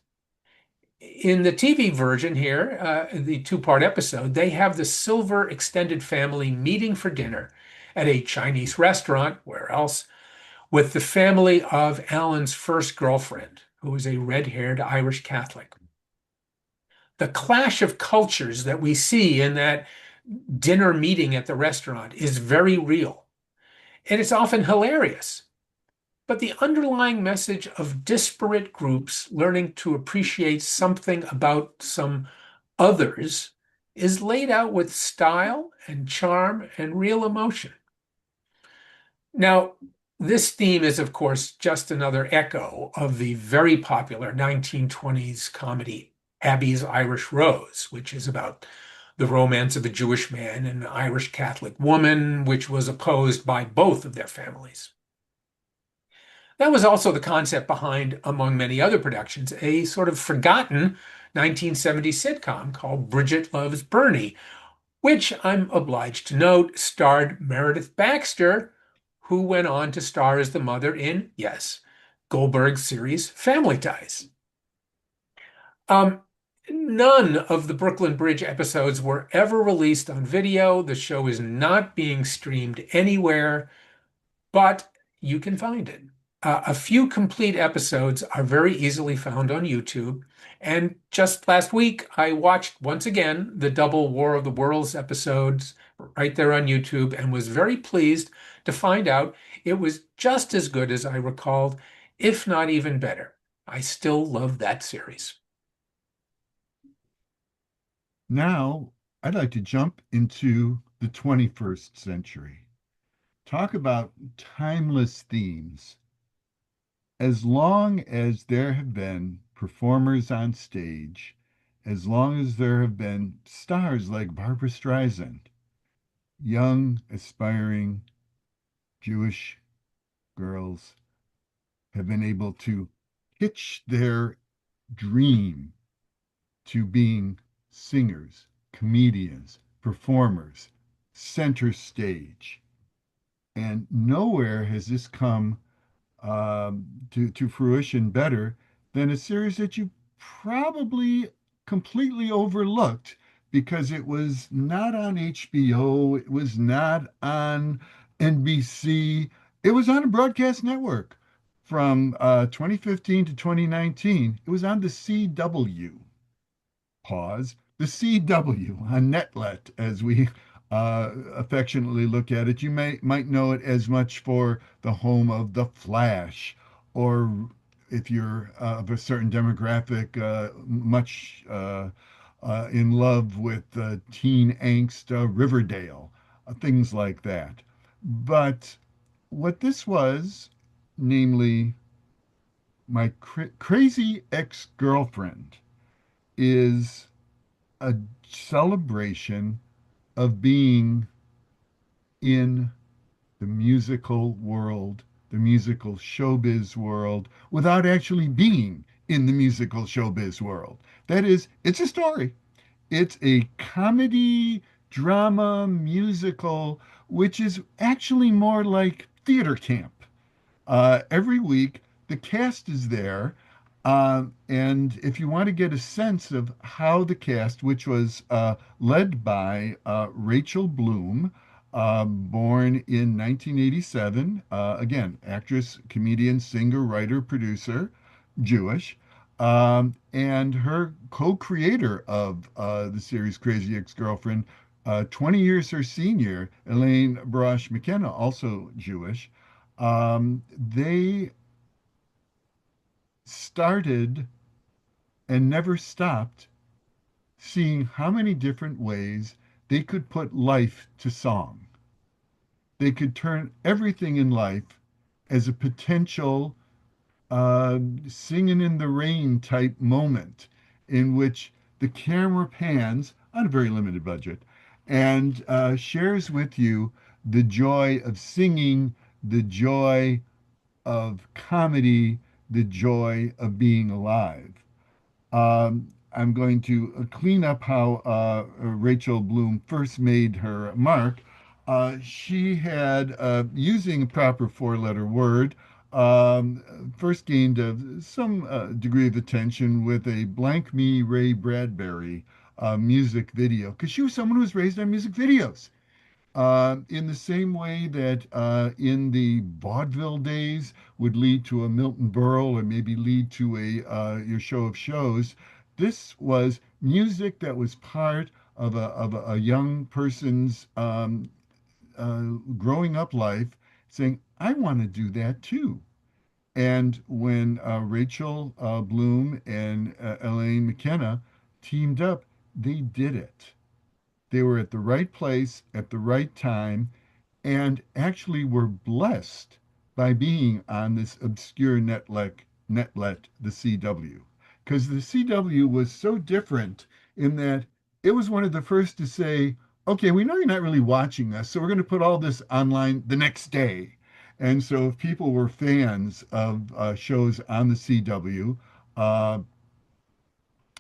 In the TV version here, the two-part episode, they have the Silver extended family meeting for dinner at a Chinese restaurant, where else, with the family of Alan's first girlfriend, who was a red-haired Irish Catholic. The clash of cultures that we see in that dinner meeting at the restaurant is very real, and it's often hilarious. But the underlying message of disparate groups learning to appreciate something about some others is laid out with style and charm and real emotion. Now, this theme is, of course, just another echo of the very popular 1920s comedy Abby's Irish Rose, which is about the romance of a Jewish man and an Irish Catholic woman, which was opposed by both of their families. That was also the concept behind, among many other productions, a sort of forgotten 1970s sitcom called Bridget Loves Bernie, which I'm obliged to note starred Meredith Baxter, who went on to star as the mother in, yes, Goldberg's series Family Ties. Um, None of the Brooklyn Bridge episodes were ever released on video. The show is not being streamed anywhere, but you can find it. A few complete episodes are very easily found on YouTube. And just last week, I watched once again the double War of the Worlds episodes right there on YouTube and was very pleased to find out it was just as good as I recalled, if not even better. I still love that series. Now, I'd like to jump into the 21st century. Talk about timeless themes. As long as there have been performers on stage, as long as there have been stars like Barbara Streisand, young, aspiring Jewish girls have been able to pitch their dream to being singers, comedians, performers, center stage. And nowhere has this come to fruition better than a series that you probably completely overlooked because it was not on HBO, it was not on NBC, it was on a broadcast network from 2015 to 2019. It was on the CW. Pause. The CW on Netlet, as we affectionately look at it. You might know it as much for the home of The Flash, or if you're of a certain demographic, much in love with teen angst, Riverdale, things like that. But what this was, namely my crazy ex-girlfriend, is a celebration of being in the musical world, the musical showbiz world, without actually being in the musical showbiz world. That is, it's a story. It's a comedy, drama, musical, which is actually more like theater camp. Every week, the cast is there. And if you want to get a sense of how the cast, which was led by Rachel Bloom, born in 1987, again, actress, comedian, singer, writer, producer, Jewish, and her co-creator of the series Crazy Ex-Girlfriend, 20 years her senior, Elaine Brosh McKenna, also Jewish. They started and never stopped seeing how many different ways they could put life to song. They could turn everything in life as a potential singing in the rain type moment in which the camera pans on a very limited budget and shares with you the joy of singing, the joy of comedy, the joy of being alive. I'm going to clean up how Rachel Bloom first made her mark. She had, using a proper four-letter word, first gained some degree of attention with a Blank Me Ray Bradbury music video, because she was someone who was raised on music videos. In the same way that in the vaudeville days would lead to a Milton Berle or maybe lead to a your show of shows, this was music that was part of a young person's growing up life, saying, "I want to do that too." And when Rachel Bloom and Elaine McKenna teamed up, they did it. They were at the right place at the right time and actually were blessed by being on this obscure netlet, the CW. Because the CW was so different in that it was one of the first to say, okay, we know you're not really watching us, so we're going to put all this online the next day. And so if people were fans of shows on the CW, uh,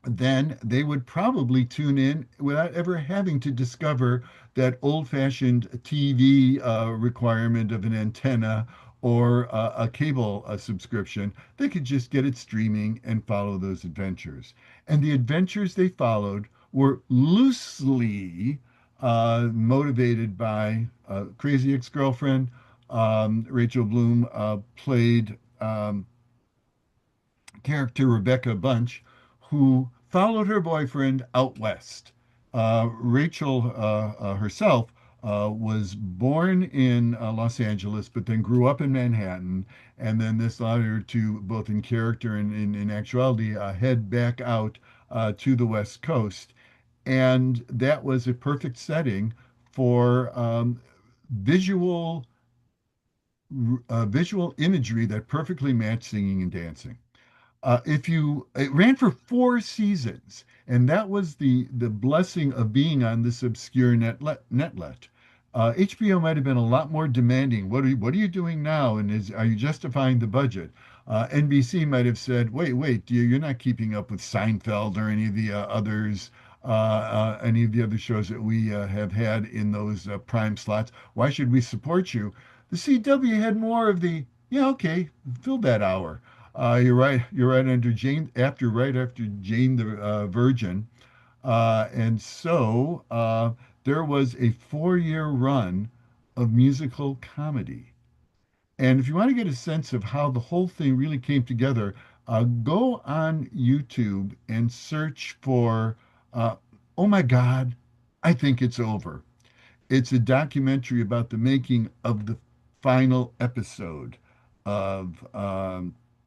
then they would probably tune in without ever having to discover that old-fashioned TV requirement of an antenna or a cable subscription. They could just get it streaming and follow those adventures. And the adventures they followed were loosely motivated by Crazy Ex-Girlfriend. Rachel Bloom played character Rebecca Bunch, who followed her boyfriend out west. Rachel herself was born in Los Angeles, but then grew up in Manhattan. And then this allowed her to, both in character and in actuality, head back out to the West Coast. And that was a perfect setting for visual visual imagery that perfectly matched singing and dancing. If you It ran for 4 seasons, and that was the blessing of being on this obscure netlet. HBO might have been a lot more demanding. What are you doing now? And are you justifying the budget? NBC might have said, wait, you're not keeping up with Seinfeld or any of the others. Any of the other shows that we have had in those prime slots. Why should we support you? The CW had more of the, yeah, okay, fill that hour. You're right. You're right under Jane right after Jane the Virgin, and so there was a 4-year run of musical comedy. And if you want to get a sense of how the whole thing really came together, go on YouTube and search for "Oh my God, I think it's over." It's a documentary about the making of the final episode of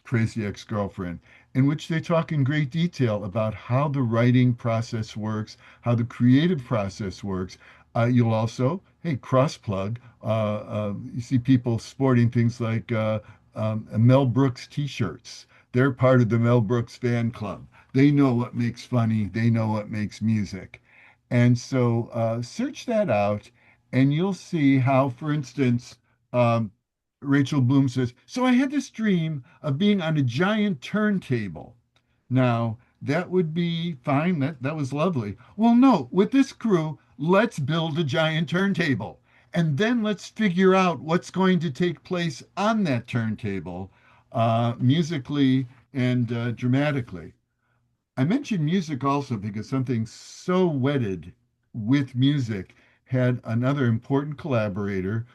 Crazy Ex-Girlfriend, in which they talk in great detail about how the writing process works, how the creative process works. You'll also, hey, cross plug, you see people sporting things like Mel Brooks t-shirts. They're part of the Mel Brooks fan club. They know what makes funny, they know what makes music. And so search that out, and you'll see how, for instance, um, Rachel Bloom says, "So I had this dream of being on a giant turntable." Now, that would be fine. That was lovely. Well, no, with this crew, let's build a giant turntable. And then let's figure out what's going to take place on that turntable, musically and dramatically. I mentioned music also because something so wedded with music had another important collaborator,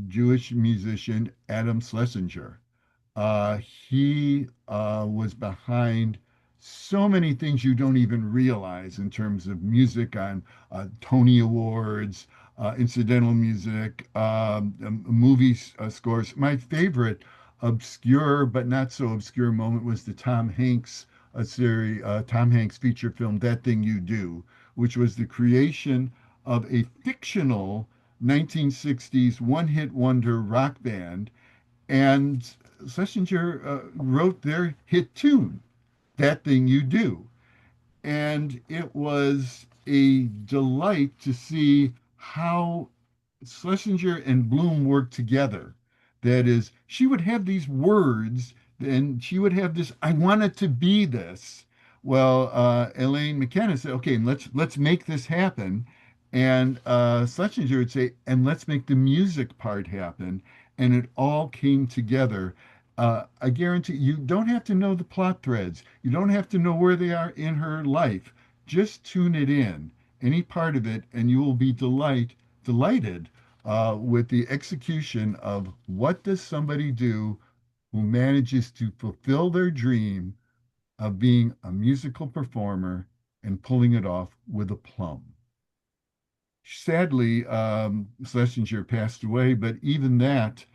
Jewish musician Adam Schlesinger. He was behind so many things you don't even realize in terms of music on Tony Awards, incidental music, movie scores. My favorite obscure but not so obscure moment was the Tom Hanks feature film, That Thing You Do, which was the creation of a fictional 1960s one-hit wonder rock band, and Schlesinger wrote their hit tune, That Thing You Do. And it was a delight to see how Schlesinger and Bloom worked together. That is, she would have these words, and she would have this, "I want it to be this." Well, Elaine McKenna said, "Okay, let's make this happen." And Schlesinger would say, "And let's make the music part happen." And it all came together. I guarantee you don't have to know the plot threads. You don't have to know where they are in her life. Just tune it in, any part of it, and you will be delighted delighted with the execution of what does somebody do who manages to fulfill their dream of being a musical performer and pulling it off with aplomb. Sadly, Schlesinger passed away, but even that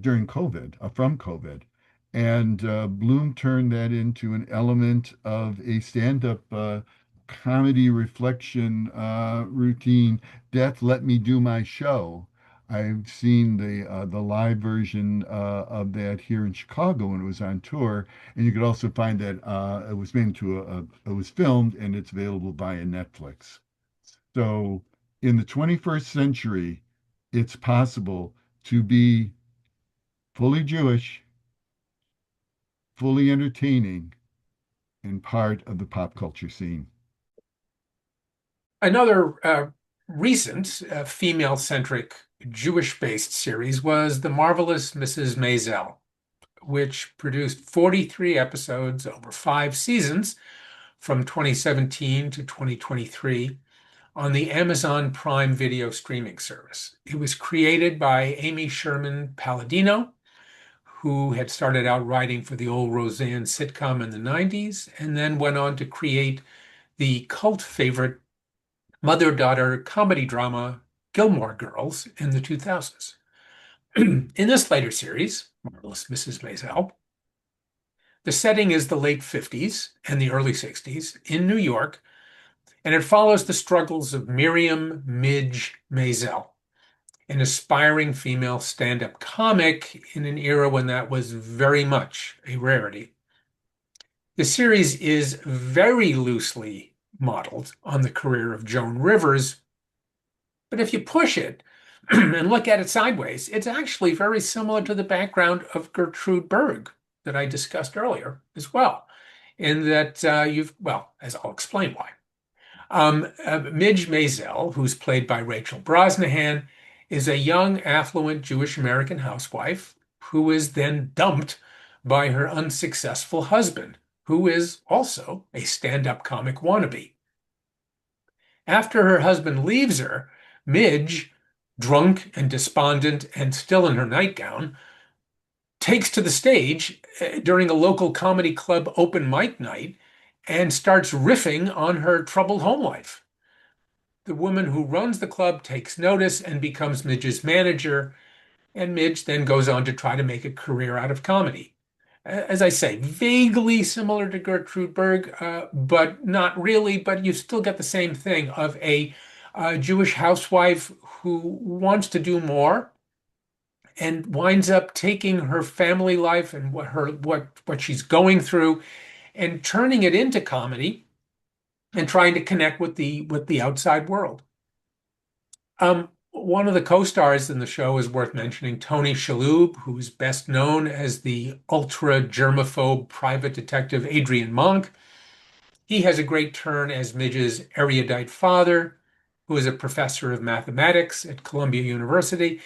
during COVID, from COVID. And Bloom turned that into an element of a stand-up comedy reflection routine. Death, let me do my show. I've seen the live version of that here in Chicago when it was on tour, and you could also find that it was made into it was filmed and it's available via Netflix. So in the 21st century, it's possible to be fully Jewish, fully entertaining, and part of the pop culture scene. Another recent female-centric Jewish-based series was The Marvelous Mrs. Maisel, which produced 43 episodes over 5 seasons from 2017 to 2023 on the Amazon Prime Video streaming service. It was created by Amy Sherman Palladino, who had started out writing for the old Roseanne sitcom in the 90s and then went on to create the cult favorite mother-daughter comedy drama Gilmore Girls in the 2000s. In this later series, Marvelous Mrs. Maisel, the setting is the late 50s and the early 60s in New York, and it follows the struggles of Miriam Midge Maisel, an aspiring female stand-up comic in an era when that was very much a rarity. The series is very loosely modeled on the career of Joan Rivers, but if you push it and look at it sideways, it's actually very similar to the background of Gertrude Berg that I discussed earlier as well, in that well, as I'll explain why. Midge Maisel, who's played by Rachel Brosnahan, is a young, affluent Jewish American housewife who is then dumped by her unsuccessful husband, who is also a stand-up comic wannabe. After her husband leaves her, Midge, drunk and despondent and still in her nightgown, takes to the stage during a local comedy club open mic night and starts riffing on her troubled home life. The woman who runs the club takes notice and becomes Midge's manager, and Midge then goes on to try to make a career out of comedy. As I say, vaguely similar to Gertrude Berg, but not really, but you still get the same thing of a Jewish housewife who wants to do more and winds up taking her family life and what she's going through and turning it into comedy and trying to connect with the outside world. One of the co-stars in the show is worth mentioning, Tony Shalhoub, who's best known as the ultra-germaphobe private detective Adrian Monk. He has a great turn as Midge's erudite father, who is a professor of mathematics at Columbia University.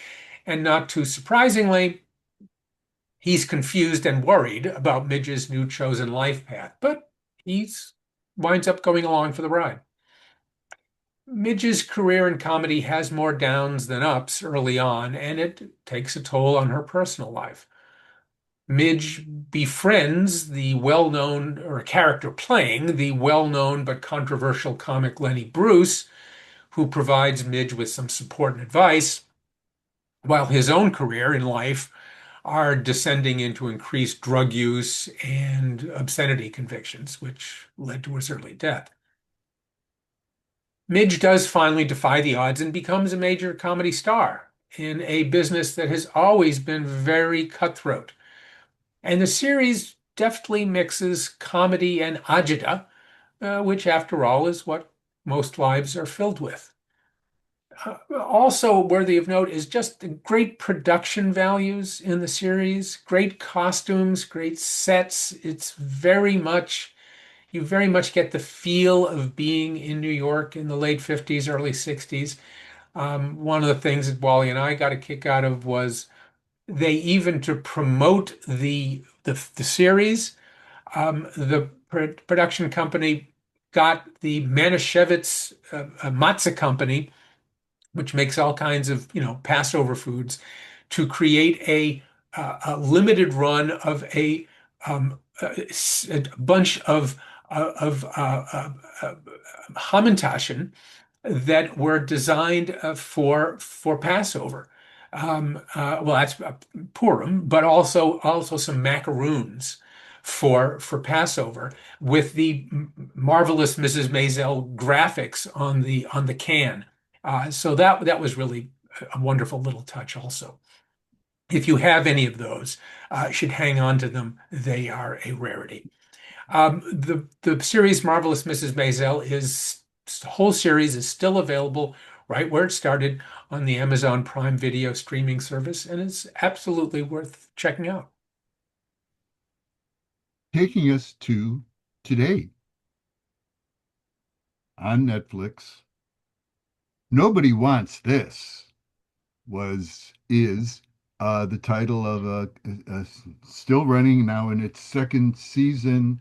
And not too surprisingly, he's confused and worried about Midge's new chosen life path, but he winds up going along for the ride. Midge's career in comedy has more downs than ups early on, and it takes a toll on her personal life. Midge befriends the well-known, or a character playing the well-known but controversial comic Lenny Bruce, who provides Midge with some support and advice, while his own career in life are descending into increased drug use and obscenity convictions, which led to his early death. Midge does finally defy the odds and becomes a major comedy star in a business that has always been very cutthroat. And the series deftly mixes comedy and agita, which, after all, is what most lives are filled with. Also worthy of note is just the great production values in the series, great costumes, great sets. You very much get the feel of being in New York in the late 50s, early 60s. One of the things that Wally and I got a kick out of was they even, to promote the series, the production company got the Manischewitz matzah company which makes all kinds of, Passover foods, to create a limited run of a bunch of Hamantaschen that were designed for Passover. Well, that's Purim, but also some macaroons for Passover with the marvelous Mrs. Maisel graphics on the can. So that was really a wonderful little touch also. If you have any of those, should hang on to them. They are a rarity. The series Marvelous Mrs. Maisel is the whole series is still available right where it started on the Amazon Prime Video streaming service, and it's absolutely worth checking out. Taking us to today on Netflix. Nobody Wants This is the title of a still running now in its second season,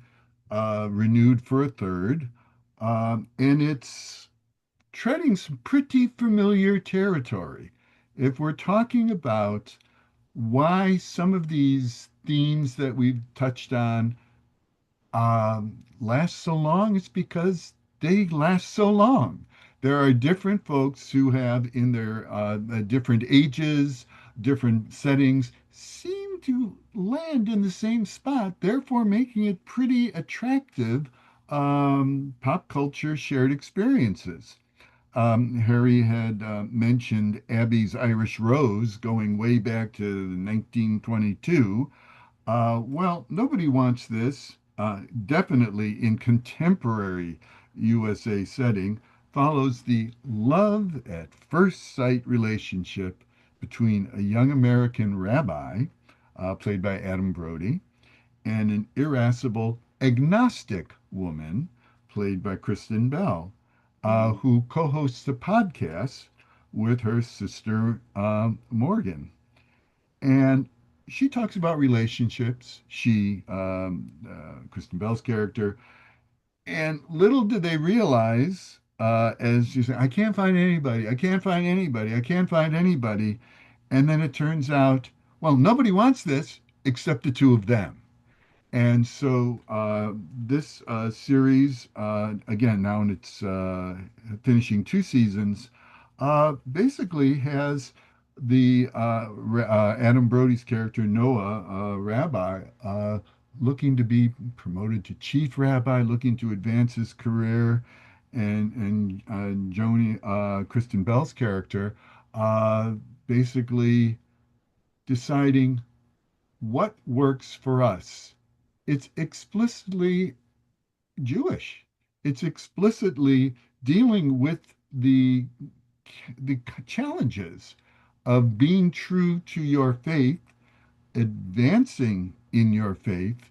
renewed for a third, and it's treading some pretty familiar territory. If we're talking about why some of these themes that we've touched on last so long, it's because they last so long. There are different folks who have, in their different ages, different settings, seem to land in the same spot, therefore making it pretty attractive pop culture shared experiences. Harry had mentioned Abby's Irish Rose going way back to 1922. Well, Nobody Wants This, definitely in contemporary USA setting, follows the love at first sight relationship between a young American rabbi, played by Adam Brody, and an irascible agnostic woman, played by Kristen Bell, who co hosts a podcast with her sister, Morgan. And she talks about relationships. Kristen Bell's character, and little did they realize, as she's saying, I can't find anybody, I can't find anybody, I can't find anybody. And then it turns out, well, nobody wants this except the two of them. And so this series, again, now in its finishing two seasons, basically has the Adam Brody's character, Noah, rabbi, looking to be promoted to chief rabbi, looking to advance his career, and Joni, Kristen Bell's character, uh, basically deciding what works for us. It's explicitly Jewish. It's explicitly dealing with the the challenges of being true to your faith, advancing in your faith,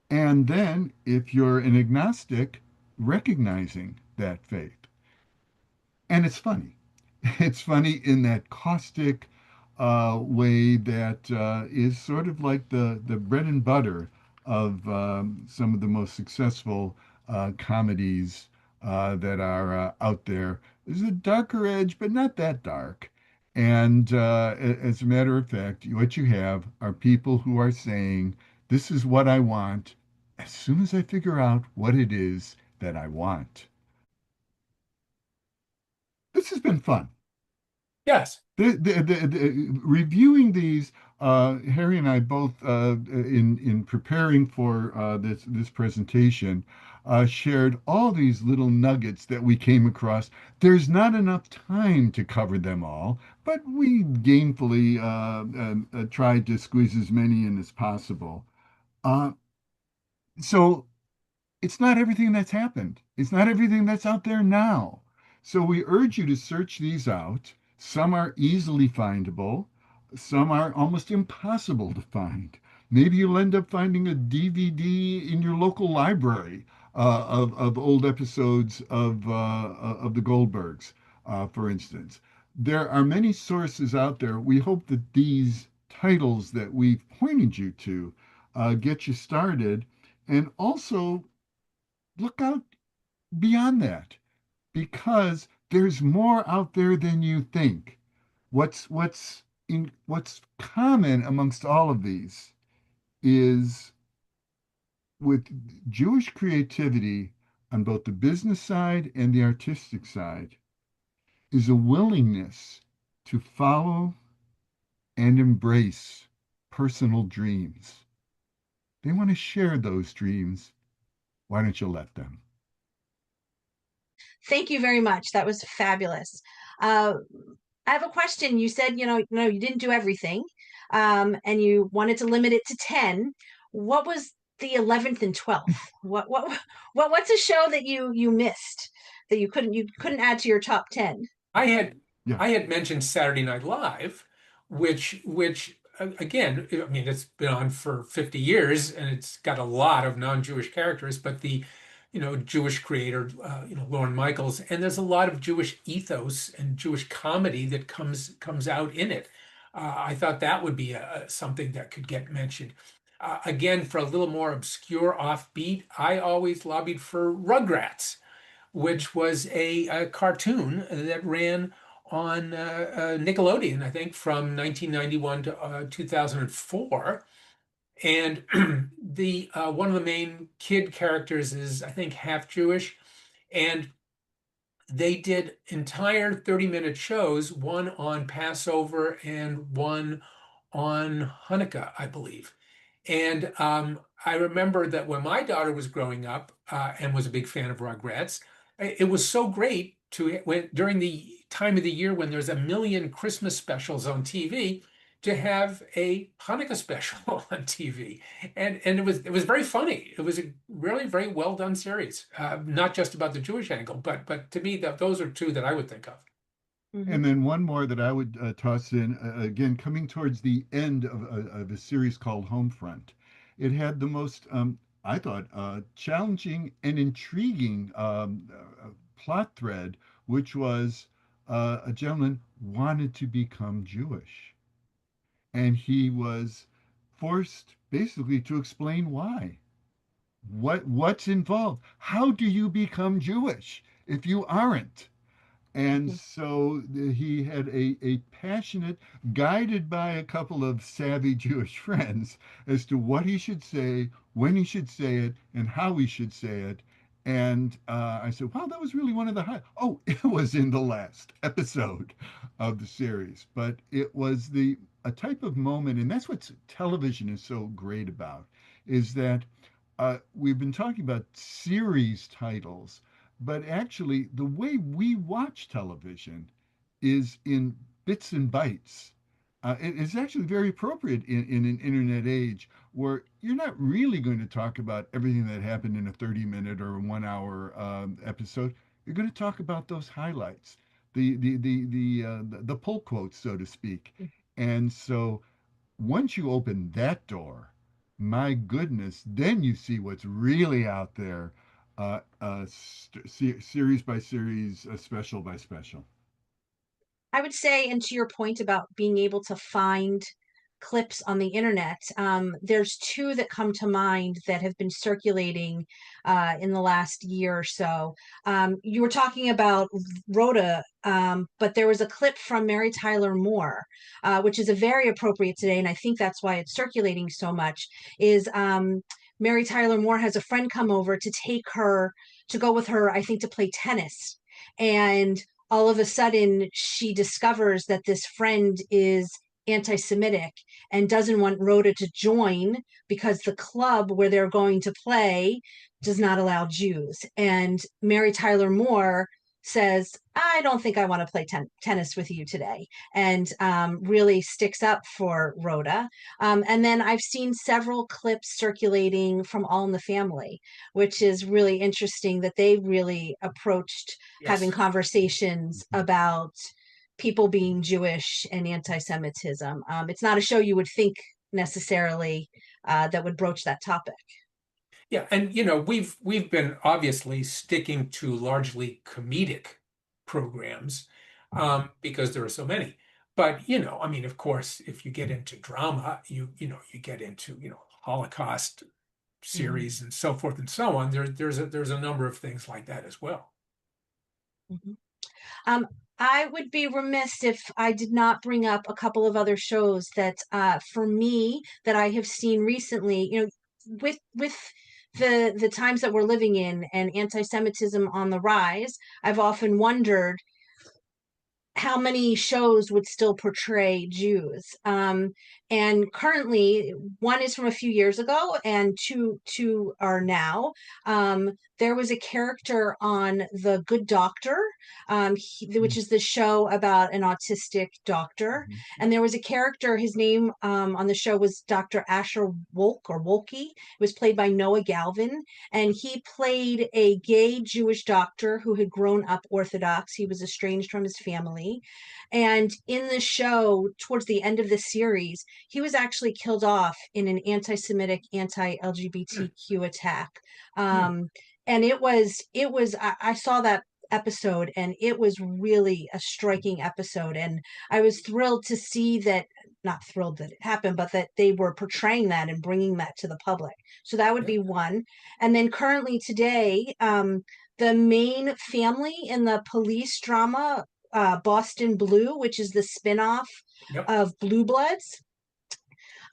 and then if you're an agnostic, recognizing that faith. And it's funny. It's funny in that caustic way that is sort of like the bread and butter of some of the most successful comedies that are out there. There's a darker edge, but not that dark. And as a matter of fact, what you have are people who are saying, this is what I want as soon as I figure out what it is that I want. This has been fun. Yes. Reviewing these, Harry and I both, in preparing for this presentation, shared all these little nuggets that we came across. There's not enough time to cover them all, but we gamefully tried to squeeze as many in as possible. Uh, so it's not everything that's happened. It's not everything that's out there now. So we urge you to search these out. Some are easily findable, some are almost impossible to find. Maybe you'll end up finding a DVD in your local library of old episodes of the Goldbergs, for instance. There are many sources out there. We hope that these titles that we've pointed you to get you started, and also look out beyond that, because there's more out there than you think. What's common amongst all of these is with Jewish creativity on both the business side and the artistic side is a willingness to follow and embrace personal dreams. They want to share those dreams. Why don't you let them? Thank you very much. That was fabulous. Uh, I have a question. You said, you didn't do everything, and you wanted to limit it to 10. What was the 11th and 12th? What's a show that you missed that you couldn't add to your top 10? I had Yeah. I had mentioned Saturday Night Live, which again, I mean, it's been on for 50 years and it's got a lot of non-Jewish characters, but the Jewish creator, Lorne Michaels, and there's a lot of Jewish ethos and Jewish comedy that comes out in it. I thought that would be something that could get mentioned. Again, for a little more obscure offbeat, I always lobbied for Rugrats, which was a cartoon that ran on Nickelodeon, I think, from 1991 to 2004. And the one of the main kid characters is, I think, half Jewish, and they did entire 30-minute shows, one on Passover and one on Hanukkah, I believe. And I remember that when my daughter was growing up and was a big fan of Rugrats, it was so great during the time of the year when there's a million Christmas specials on TV to have a Hanukkah special on TV, and it was very funny. It was a really very well done series, not just about the Jewish angle, but to me those are two that I would think of. And Hmm. then one more that I would toss in, again, coming towards the end of a series called Homefront. It had the most, I thought, challenging and intriguing plot thread, which was a gentleman wanted to become Jewish. And he was forced basically to explain why. What's involved? How do you become Jewish if you aren't? And Hmm. so he had a passionate, guided by a couple of savvy Jewish friends as to what he should say, when he should say it, and how he should say it. And I said, wow, that was really one of the high. Oh, it was in the last episode of the series, but it was a type of moment, and that's what television is so great about, is that we've been talking about series titles, but actually, the way we watch television is in bits and bytes. It's actually very appropriate in an internet age where you're not really going to talk about everything that happened in a 30-minute or 1 hour episode. You're going to talk about those highlights, the pull quotes, so to speak. And so once you open that door, my goodness, then you see what's really out there, series by series, special by special. I would say, and to your point about being able to find clips on the internet, there's two that come to mind that have been circulating in the last year or so. You were talking about Rhoda, but there was a clip from Mary Tyler Moore, which is a very appropriate today, and I think that's why it's circulating so much. Is Mary Tyler Moore has a friend come over to take her to go with her, I think, to play tennis, and all of a sudden she discovers that this friend is anti-Semitic and doesn't want Rhoda to join because the club where they're going to play does not allow Jews. And Mary Tyler Moore says, I don't think I want to play tennis with you today, and really sticks up for Rhoda. And then I've seen several clips circulating from All in the Family, which is really interesting that they really approached having Yes. conversations about people being Jewish and anti-Semitism. It's not a show you would think necessarily that would broach that topic. Yeah, and we've been obviously sticking to largely comedic programs because there are so many. But I mean, of course, if you get into drama, you get into Holocaust Mhm. series and so forth and so on. There's a number of things like that as well. Mhm. Um, I would be remiss if I did not bring up a couple of other shows that, for me, that I have seen recently. With the times that we're living in and anti-Semitism on the rise, I've often wondered how many shows would still portray Jews. And currently, one is from a few years ago, and two are now. There was a character on The Good Doctor, which is the show about an autistic doctor. Mhm. And there was a character, his name on the show was Dr. Asher Wolke. It was played by Noah Galvin, and he played a gay Jewish doctor who had grown up Orthodox. He was estranged from his family. And in the show, towards the end of the series, he was actually killed off in an anti Semitic, anti Hmm. LGBTQ attack. Hmm. And I saw that episode, and it was really a striking episode. And I was thrilled to see that, not thrilled that it happened, but that they were portraying that and bringing that to the public. So that would Yep. be one. And then currently today, the main family in the police drama, Boston Blue, which is the spinoff Yep. of Blue Bloods.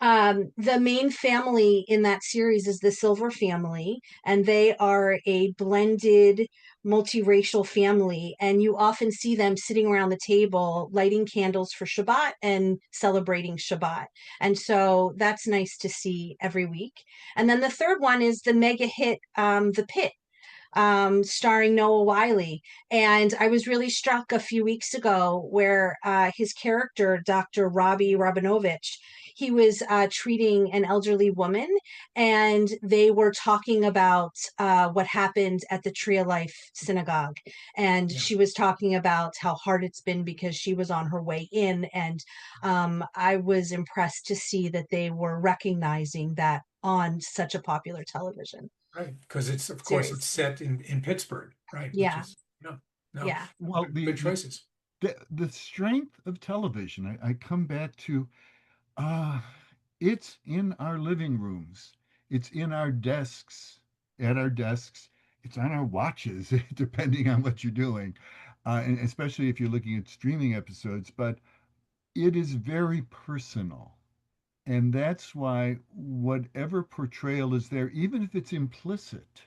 The main family in that series is the Silver family, and they are a blended multiracial family. And you often see them sitting around the table, lighting candles for Shabbat and celebrating Shabbat. And so that's nice to see every week. And then the third one is the mega hit, The Pit, starring Noah Wiley. And I was really struck a few weeks ago where his character, Dr. Robbie Rabinovich, he was treating an elderly woman, and they were talking about what happened at the Tree of Life synagogue. And Yeah. she was talking about how hard it's been because she was on her way in. And I was impressed to see that they were recognizing that on such a popular television Right. Because it's, of course, it's series. set in Pittsburgh, right? Which Yeah, is, no, no, yeah. Well, good choices. the strength of television, I come back to, uh, it's in our living rooms, it's in our desks, at our desks, it's on our watches, depending on what you're doing, and especially if you're looking at streaming episodes. But it is very personal. And that's why whatever portrayal is there, even if it's implicit,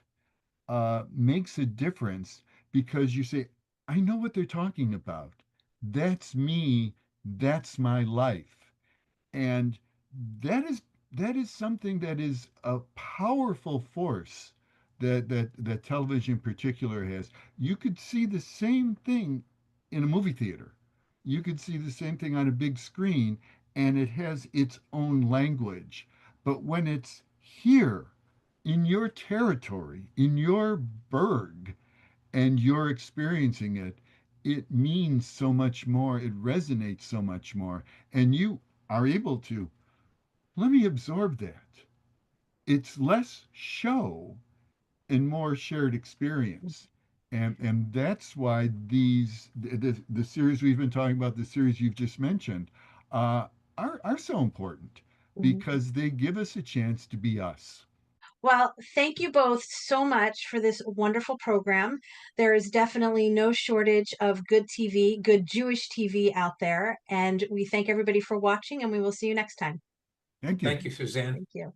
makes a difference, because you say, I know what they're talking about. That's me. That's my life. And that is that is something that is a powerful force that television in particular has. You could see the same thing in a movie theater. You could see the same thing on a big screen, and it has its own language. But when it's here in your territory, in your Berg, and you're experiencing it, it means so much more. It resonates so much more. And you are able to, let me absorb that. It's less show and more shared experience. And that's why the series we've been talking about, the series you've just mentioned, are so important, Mhm. because they give us a chance to be us. Well, thank you both so much for this wonderful program. There is definitely no shortage of good TV, good Jewish TV out there. And we thank everybody for watching, and we will see you next time. Thank you. Thank you, Suzanne. Thank you.